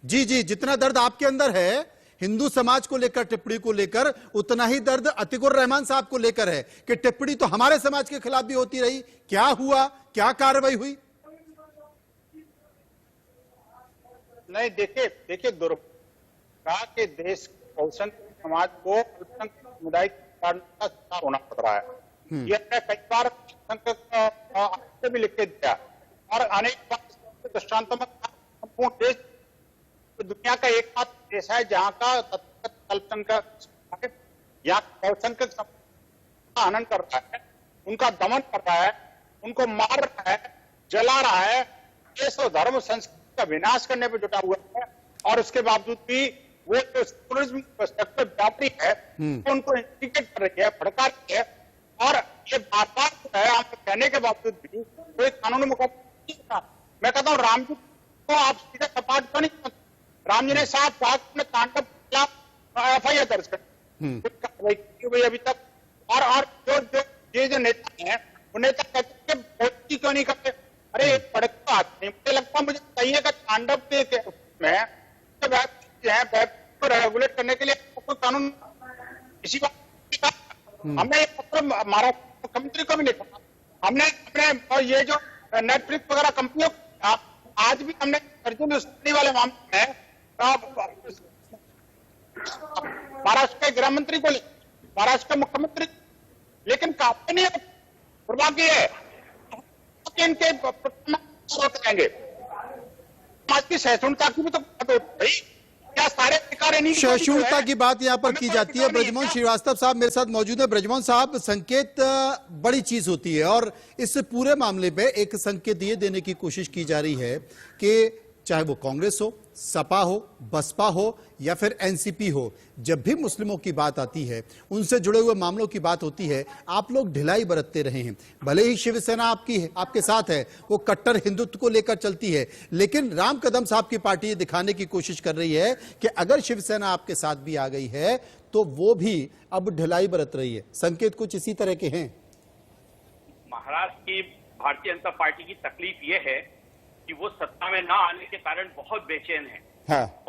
जी जी, जितना दर्द आपके अंदर है हिंदू समाज को लेकर, टिप्पणी को लेकर, उतना ही दर्द अतीकुर रहमान साहब को लेकर है कि टिप्पणी तो हमारे समाज के खिलाफ भी होती रही। क्या हुआ, क्या कार्रवाई हुई? नहीं, देखिए दुर्भाग्य के देश बहुसंख्यक समाज को अल्पसंख्यक समुदाय का शिकार होना पड़ रहा है। ये कई बार संख्यक भी लिख के दिया और अनेक बार दृष्टांतों में संपूर्ण देश दुनिया का एकमात्र देश है जहां का अल्पसंख्यक या बहुसंख्यक का हनन कर रहा है, उनका दमन कर रहा है, उनको मार रहा है, जला रहा है, देश और धर्म संस्कृति का विनाश करने पर जुटा हुआ है। और उसके बावजूद भी वो जो सेक्युलरिज्म सेक्टर व्यापारी है उनको इंस्टिगेट कर रही है, भड़का रही है। और ये बात जो है आप कहने के बावजूद भी कोई कानूनी मुकदमा, मैं कहता हूँ राम जी को आप सीधे सपाट क्यों नहीं? राम जी ने साफ कहा कि तांडव के खिलाफ FIR दर्ज कर अभी तक। और जो नेता है वो नेता कहते हैं कि क्यों नहीं करते? अरे एक भड़कता आदमी, मुझे लगता है, मुझे चाहिए कि तांडव के में को रेगुलेट करने के लिए कोई कानून, इसी बात हमने एक पत्र महाराष्ट्र मुख्यमंत्री को भी लिखा। हमने अपने ये जो नेटफ्लिक्स वगैरह कंपनियों आज भी हमने अर्जुन वाले मामले में महाराष्ट्र के गृह मंत्री को, महाराष्ट्र के मुख्यमंत्री, लेकिन काफी नहीं दुर्भाग्य है कि इनके रहेंगे। समाज की सहिष्णुता की भी तो बात होती है। क्या सारे अधिकार नहीं? सहिष्णुता की बात यहां पर की जाती है। ब्रजमोहन श्रीवास्तव साहब मेरे साथ मौजूद है। ब्रजमोहन साहब, संकेत बड़ी चीज होती है और इस पूरे मामले पे एक संकेत ये देने की कोशिश की जा रही है कि चाहे वो कांग्रेस हो, सपा हो, बसपा हो या फिर एनसीपी हो, जब भी मुस्लिमों की बात आती है, उनसे जुड़े हुए मामलों की बात होती है, आप लोग ढिलाई बरतते रहे हैं। भले ही शिवसेना आपके साथ है, वो कट्टर हिंदुत्व को लेकर चलती है, लेकिन राम कदम साहब की पार्टी ये दिखाने की कोशिश कर रही है कि अगर शिवसेना आपके साथ भी आ गई है तो वो भी अब ढिलाई बरत रही है। संकेत कुछ इसी तरह के हैं। महाराष्ट्र की भारतीय जनता पार्टी की तकलीफ ये है कि वो सत्ता में ना आने के कारण बहुत बेचैन है। हाँ।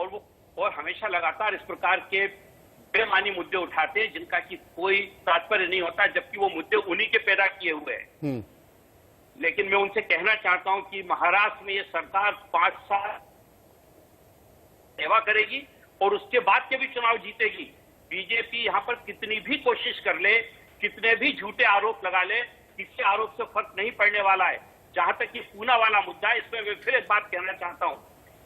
और हमेशा लगातार इस प्रकार के बेमानी मुद्दे उठाते हैं जिनका कि कोई तात्पर्य नहीं होता, जबकि वो मुद्दे उन्हीं के पैदा किए हुए हैं। लेकिन मैं उनसे कहना चाहता हूं कि महाराष्ट्र में ये सरकार 5 साल सेवा करेगी और उसके बाद के भी चुनाव जीतेगी। बीजेपी यहां पर कितनी भी कोशिश कर ले, कितने भी झूठे आरोप लगा ले, किसी आरोप से फर्क नहीं पड़ने वाला है। जहां तक ये पूना वाला मुद्दा है, इसमें मैं फिर एक बात कहना चाहता हूं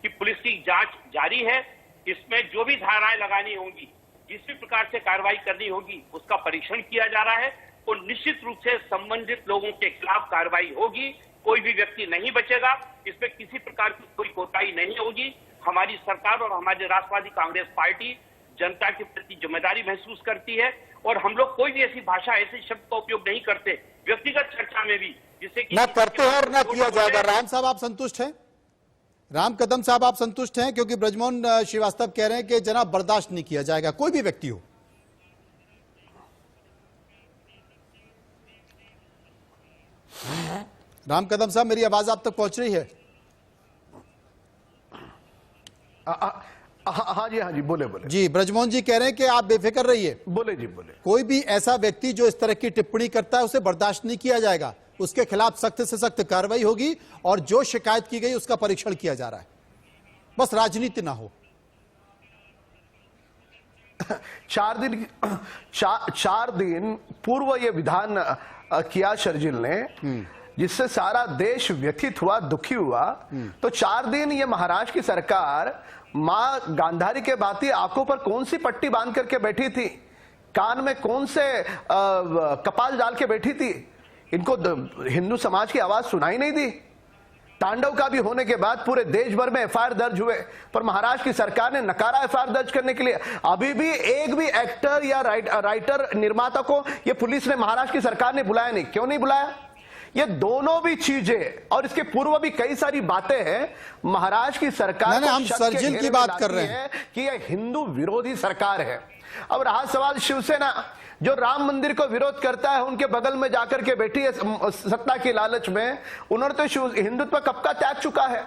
कि पुलिस की जांच जारी है। इसमें जो भी धाराएं लगानी होंगी, जिस भी प्रकार से कार्रवाई करनी होगी, उसका परीक्षण किया जा रहा है और निश्चित रूप से संबंधित लोगों के खिलाफ कार्रवाई होगी। कोई भी व्यक्ति नहीं बचेगा, इसमें किसी प्रकार की कोई कोताही नहीं होगी। हमारी सरकार और हमारी राष्ट्रवादी कांग्रेस पार्टी जनता के प्रति जिम्मेदारी महसूस करती है और हम लोग कोई भी ऐसी भाषा, ऐसे शब्द का उपयोग नहीं करते व्यक्तिगत चर्चा में भी, जिससे कि ना करते हैं और ना किया जाएगा। राम साहब, आप संतुष्ट हैं? राम कदम साहब, आप संतुष्ट हैं? क्योंकि ब्रजमोहन श्रीवास्तव कह रहे हैं कि जनाब बर्दाश्त नहीं किया जाएगा, कोई भी व्यक्ति हो। राम कदम साहब, मेरी आवाज आप तक पहुंच रही है? हाँ जी, बोले जी। ब्रजमोहन जी कह रहे हैं कि आप बेफिक्र रहिए। बोले जी, बोले। कोई भी ऐसा व्यक्ति जो इस तरह की टिप्पणी करता है उसे बर्दाश्त नहीं किया जाएगा, उसके खिलाफ सख्त से सख्त कार्रवाई होगी और जो शिकायत की गई उसका परीक्षण किया जा रहा है। बस राजनीति ना हो। 4 दिन पूर्व ये विधान किया शर्जिल ने, जिससे सारा देश व्यथित हुआ, दुखी हुआ। तो 4 दिन ये महाराष्ट्र की सरकार मां गांधारी के भांति आंखों पर कौन सी पट्टी बांध करके बैठी थी, कान में कौन से कपाल डाल के बैठी थी? इनको हिंदू समाज की आवाज सुनाई नहीं दी। तांडव का भी होने के बाद पूरे देश भर में FIR दर्ज हुए, पर महाराष्ट्र की सरकार ने नकारा FIR दर्ज करने के लिए। अभी भी एक भी एक्टर या राइटर, निर्माता को ये पुलिस ने, महाराष्ट्र की सरकार ने बुलाया नहीं। क्यों नहीं बुलाया? ये दोनों भी चीजें और इसके पूर्व भी कई सारी बातें हैं। महाराष्ट्र की सरकार, हम सर्जिल की बात कर रहे हैं कि यह हिंदू विरोधी सरकार है। अब रहा सवाल शिवसेना, जो राम मंदिर को विरोध करता है, उनके बगल में जाकर के बैठी है सत्ता की लालच में। उन्होंने तो हिंदुत्व कब का त्याग चुका है।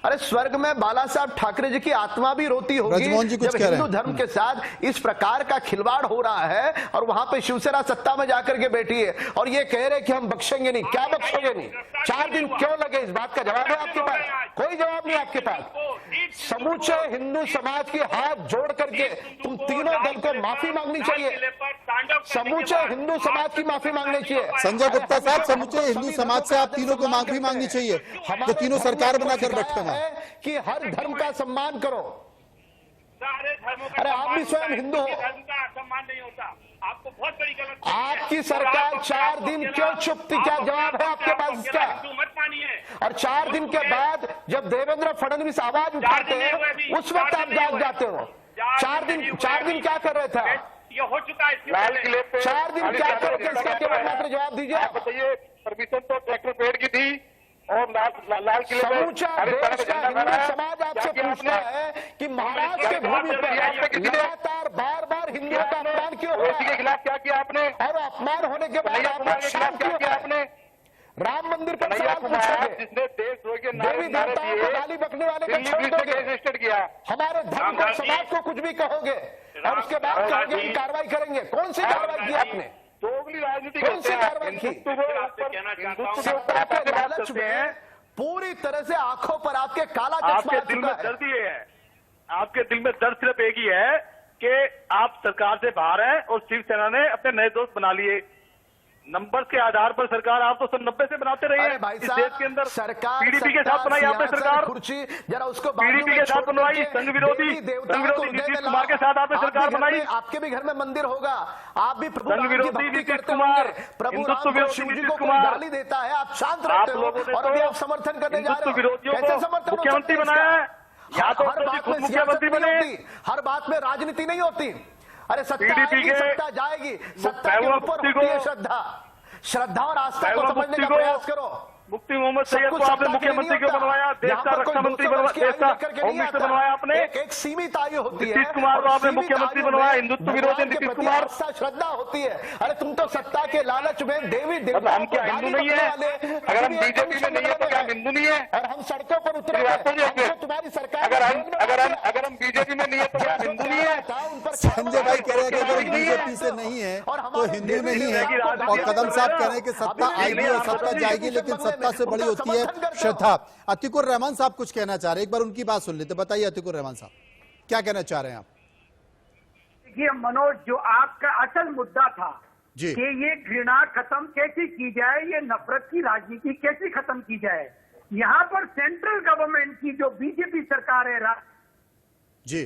अरे स्वर्ग में बाला साहब ठाकरे जी की आत्मा भी रोती होगी ब्रजमोहन जी कुछ जब कह रहे हिंदू हैं। धर्म के साथ इस प्रकार का खिलवाड़ हो रहा है और वहां पे शिवसेना सत्ता में जाकर के बैठी है और ये कह रहे कि हम बख्शेंगे नहीं। क्या बख्शोगे नहीं? 4 दिन क्यों लगे? इस बात का जवाब है आपके पास? कोई जवाब नहीं आपके पास। समूचे हिंदू समाज के हाथ जोड़ करके तुम तीनों दल को माफी मांगनी चाहिए। समूचे हिंदू समाज की माफी मांगनी चाहिए। संजय गुप्ता साहब, समूचे हिंदू समाज से आप तीनों को माफी मांगनी चाहिए, जो तीनों सरकार बनाकर बैठे हैं कि हर धर्म का सम्मान करो। सारे धर्मों का अरे आप भी स्वयं हिंदू हो। धर्म का सम्मान नहीं होता। आपको बहुत बड़ी गलत आपकी सरकार 4 दिन क्यों चुप थी? क्या जवाब है आपके पास इसका? हिंदू मत मानिए। और 4 दिन के बाद जब देवेंद्र फडणवीस आवाज उठाते हैं उस वक्त आप जाग जाते हो। 4 दिन क्या कर रहे थे? ये हो चुका है। लाल किले पे 4 दिन क्या कर रहे थे? इसका केवल मात्र जवाब दीजिए। आप बताइए, परमिशन तो ट्रैक्टर पेड़ की थी और लाल किले पे समूचा देश का हिंदू समाज आपसे पूछता है कि महाराष्ट्र के भूमि पर लगातार बार हिंदुओं का अपमान क्यों हो रहा है? के खिलाफ क्या किया आपने? और अपमान होने के बाद कन्हैया कुमार के खिलाफ क्या किया आपने? राम मंदिर पर कन्हैया सवाल कुमार पूछोगे, जिसने देशद्रोह के देवी देवताओं को गाली बकने वाले को छोड़ दोगे, रजिस्टर किया। हमारे धर्म को समाज को कुछ भी कहोगे और उसके बाद कहोगे कि कार्रवाई करेंगे। कौन सी कार्रवाई की आपने? दोगली राजनीति कौन सी करते हैं। कार्रवाई की? हिंदुत्व आपके लालच में पूरी तरह से आंखों पर आपके काला चश्मा आपके आ दिल चुका में है। दर्द ये है, आपके दिल में दर्द सिर्फ एक ही है कि आप सरकार से बाहर हैं और शिवसेना ने अपने नए दोस्त बना लिए। नंबर के आधार पर सरकार आप तो 90 से बनाते रहे अरे हैं भाई इस साहब, देश के अंदर। सरकार पीडीपी के साथ बनाई आपने सियासत, सरकार, कुर्सी जरा उसको पीडीपी के साथ बनवाई, संघ विरोधी नीतीश कुमार के साथ आपने सरकार बनाई। आपके भी घर में मंदिर होगा, आप भी प्रभु संघ राम की विरोधी भक्ति नीतीश करते कुमार, होंगे। प्रभु हिंदुत्व राम को, विरोधी शिव जी नीतीश को कोई कुमार। गाली देता है, आप शांत आप रहते हो लोगों ने और अभी तो आप समर्थन करने जा हिंदुत्व रहे हो। विरोधियों कैसे को समर्थन हो मुख्यमंत्री सकता है बनाया इसका? है। या तो हर बात में मुख्यमंत्री सियासत नहीं बने, होती, हर बात में राजनीति नहीं होती। अरे सत्ता पीडीपी आएगी, के सत्ता जाएगी, सत्ता के महबूबा ऊपर मुफ्ती होती है को- श्रद्धा और आस्था को महबूबा समझने मुफ्ती का को प्रयास करो। मुफ्ती मोहम्मद सब सैयद कुछ को आपने सत्ता के लिए मुख्यमंत्री नहीं क्यों होता। बनवाया? देश यहाँ का पर कोई रक्षा मंत्री 200 बनवाया, वर्ष की देश आयु का लेकर के होम नहीं मिनिस्टर आता। बनवाया आपने। एक सीमित आयु होती है। नीतीश कुमार को और आपने सीमित मुख्यमंत्री आयु बनवाया, में हिंदुत्व विरोधी भगवान के नीतीश प्रति कुमार। आस्था, श्रद्धा होती है। अरे तुम तो सत्ता के लालच में देवी हम देवताओं क्या हिंदू नहीं है? अगर हम बीजेपी में नहीं है तो क्या हम हिंदू नहीं है? और हम सड़कों पर उतरे तुम्हारी सरकार अगर हम बीजेपी में नहीं है तो क्या हम हिंदू नहीं है? संजय भाई कह रहे हैं कि अगर बीजेपी से नहीं है तो हिंदू नहीं है, और कदम साहब कह रहे हैं कि सत्ता आएगी और सत्ता जाएगी, लेकिन सत्ता से बड़ी होती है श्रद्धा। अतिकुर रहमान साहब कुछ कहना चाह रहे हैं, एक बार उनकी बात सुन लेते। बताइए अतिकुर रहमान साहब, क्या कहना चाह रहे हैं आप? देखिए मनोज, जो आपका असल मुद्दा था जी। कि ये घृणा खत्म कैसे की जाए, ये नफरत की राजनीति कैसे खत्म की जाए, यहाँ पर सेंट्रल गवर्नमेंट की जो बीजेपी सरकार है जी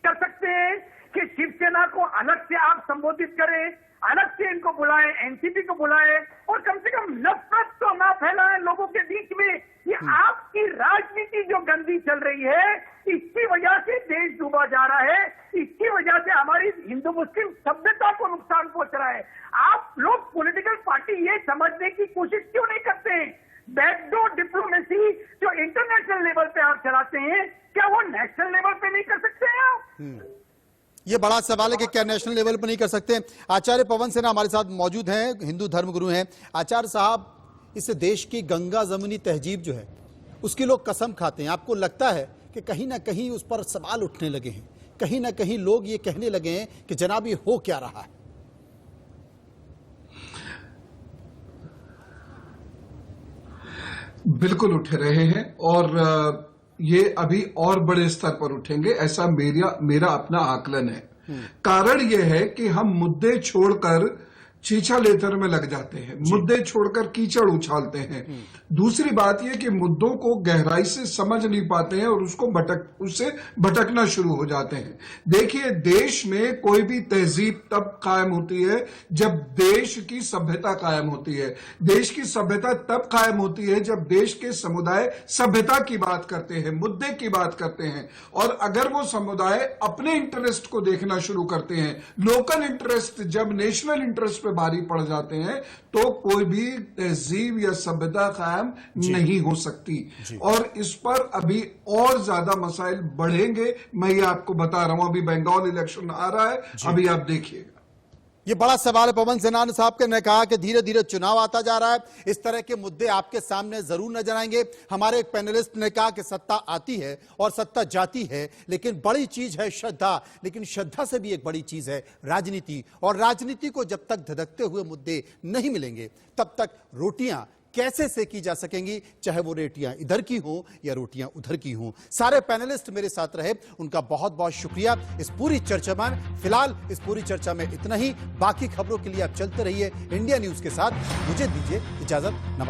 कर सकते हैं कि शिवसेना को अलग से आप संबोधित करें, अलग से इनको बुलाएं, एनसीपी को बुलाएं और कम से कम नफरत तो ना फैलाएं लोगों के बीच में। ये आपकी राजनीति जो गंदी चल रही है, इसकी वजह से देश डूबा जा रहा है, इसकी वजह से हमारी हिंदू मुस्लिम सभ्यता को नुकसान पहुंच रहा है। आप लोग पॉलिटिकल पार्टी ये समझने की कोशिश क्यों नहीं करते हैं? बैकडोर डिप्लोमेसी जो इंटरनेशनल लेवल पे आप चलाते हैं, क्या वो नेशनल लेवल पे नहीं कर सकते हैं आप? ये बड़ा सवाल है कि क्या नेशनल लेवल पर नहीं कर सकते। आचार्य पवन सेना हमारे साथ मौजूद हैं, हिंदू धर्मगुरु हैं। आचार्य साहब, इस देश की गंगा जमीनी तहजीब जो है उसकी लोग कसम खाते हैं। आपको लगता है कि कहीं ना कहीं उस पर सवाल उठने लगे हैं, कहीं ना कहीं लोग ये कहने लगे हैं कि जनाब ये हो क्या रहा है? बिल्कुल उठ रहे हैं और ये अभी और बड़े स्तर पर उठेंगे, ऐसा मेरा अपना आकलन है। कारण यह है कि हम मुद्दे छोड़कर चीचा लेतर में लग जाते हैं, मुद्दे छोड़कर कीचड़ उछालते हैं। दूसरी बात यह कि मुद्दों को गहराई से समझ नहीं पाते हैं और उससे भटकना शुरू हो जाते हैं। देखिए, देश में कोई भी तहजीब तब कायम होती है जब देश की सभ्यता कायम होती है। देश की सभ्यता तब कायम होती है जब देश के समुदाय सभ्यता की बात करते हैं, मुद्दे की बात करते हैं। और अगर वो समुदाय अपने इंटरेस्ट को देखना शुरू करते हैं, लोकल इंटरेस्ट जब नेशनल इंटरेस्ट भारी पड़ जाते हैं, तो कोई भी तहजीब या सभ्यता कायम नहीं हो सकती। और इस पर अभी और ज्यादा मसाइल बढ़ेंगे। मैं ये आपको बता रहा हूं, अभी बंगाल इलेक्शन आ रहा है, अभी आप देखिएगा। ये बड़ा सवाल है। पवन सेनान साहब ने कहा कि धीरे धीरे चुनाव आता जा रहा है, इस तरह के मुद्दे आपके सामने जरूर नजर आएंगे। हमारे एक पैनलिस्ट ने कहा कि सत्ता आती है और सत्ता जाती है, लेकिन बड़ी चीज है श्रद्धा। लेकिन श्रद्धा से भी एक बड़ी चीज है राजनीति, और राजनीति को जब तक धधकते हुए मुद्दे नहीं मिलेंगे तब तक रोटियां कैसे सेकी जा सकेंगी, चाहे वो रोटियां इधर की हो या रोटियां उधर की हो। सारे पैनलिस्ट मेरे साथ रहे, उनका बहुत बहुत शुक्रिया इस पूरी चर्चा में। फिलहाल इस पूरी चर्चा में इतना ही। बाकी खबरों के लिए आप चलते रहिए इंडिया न्यूज के साथ। मुझे दीजिए इजाजत, नमस्कार।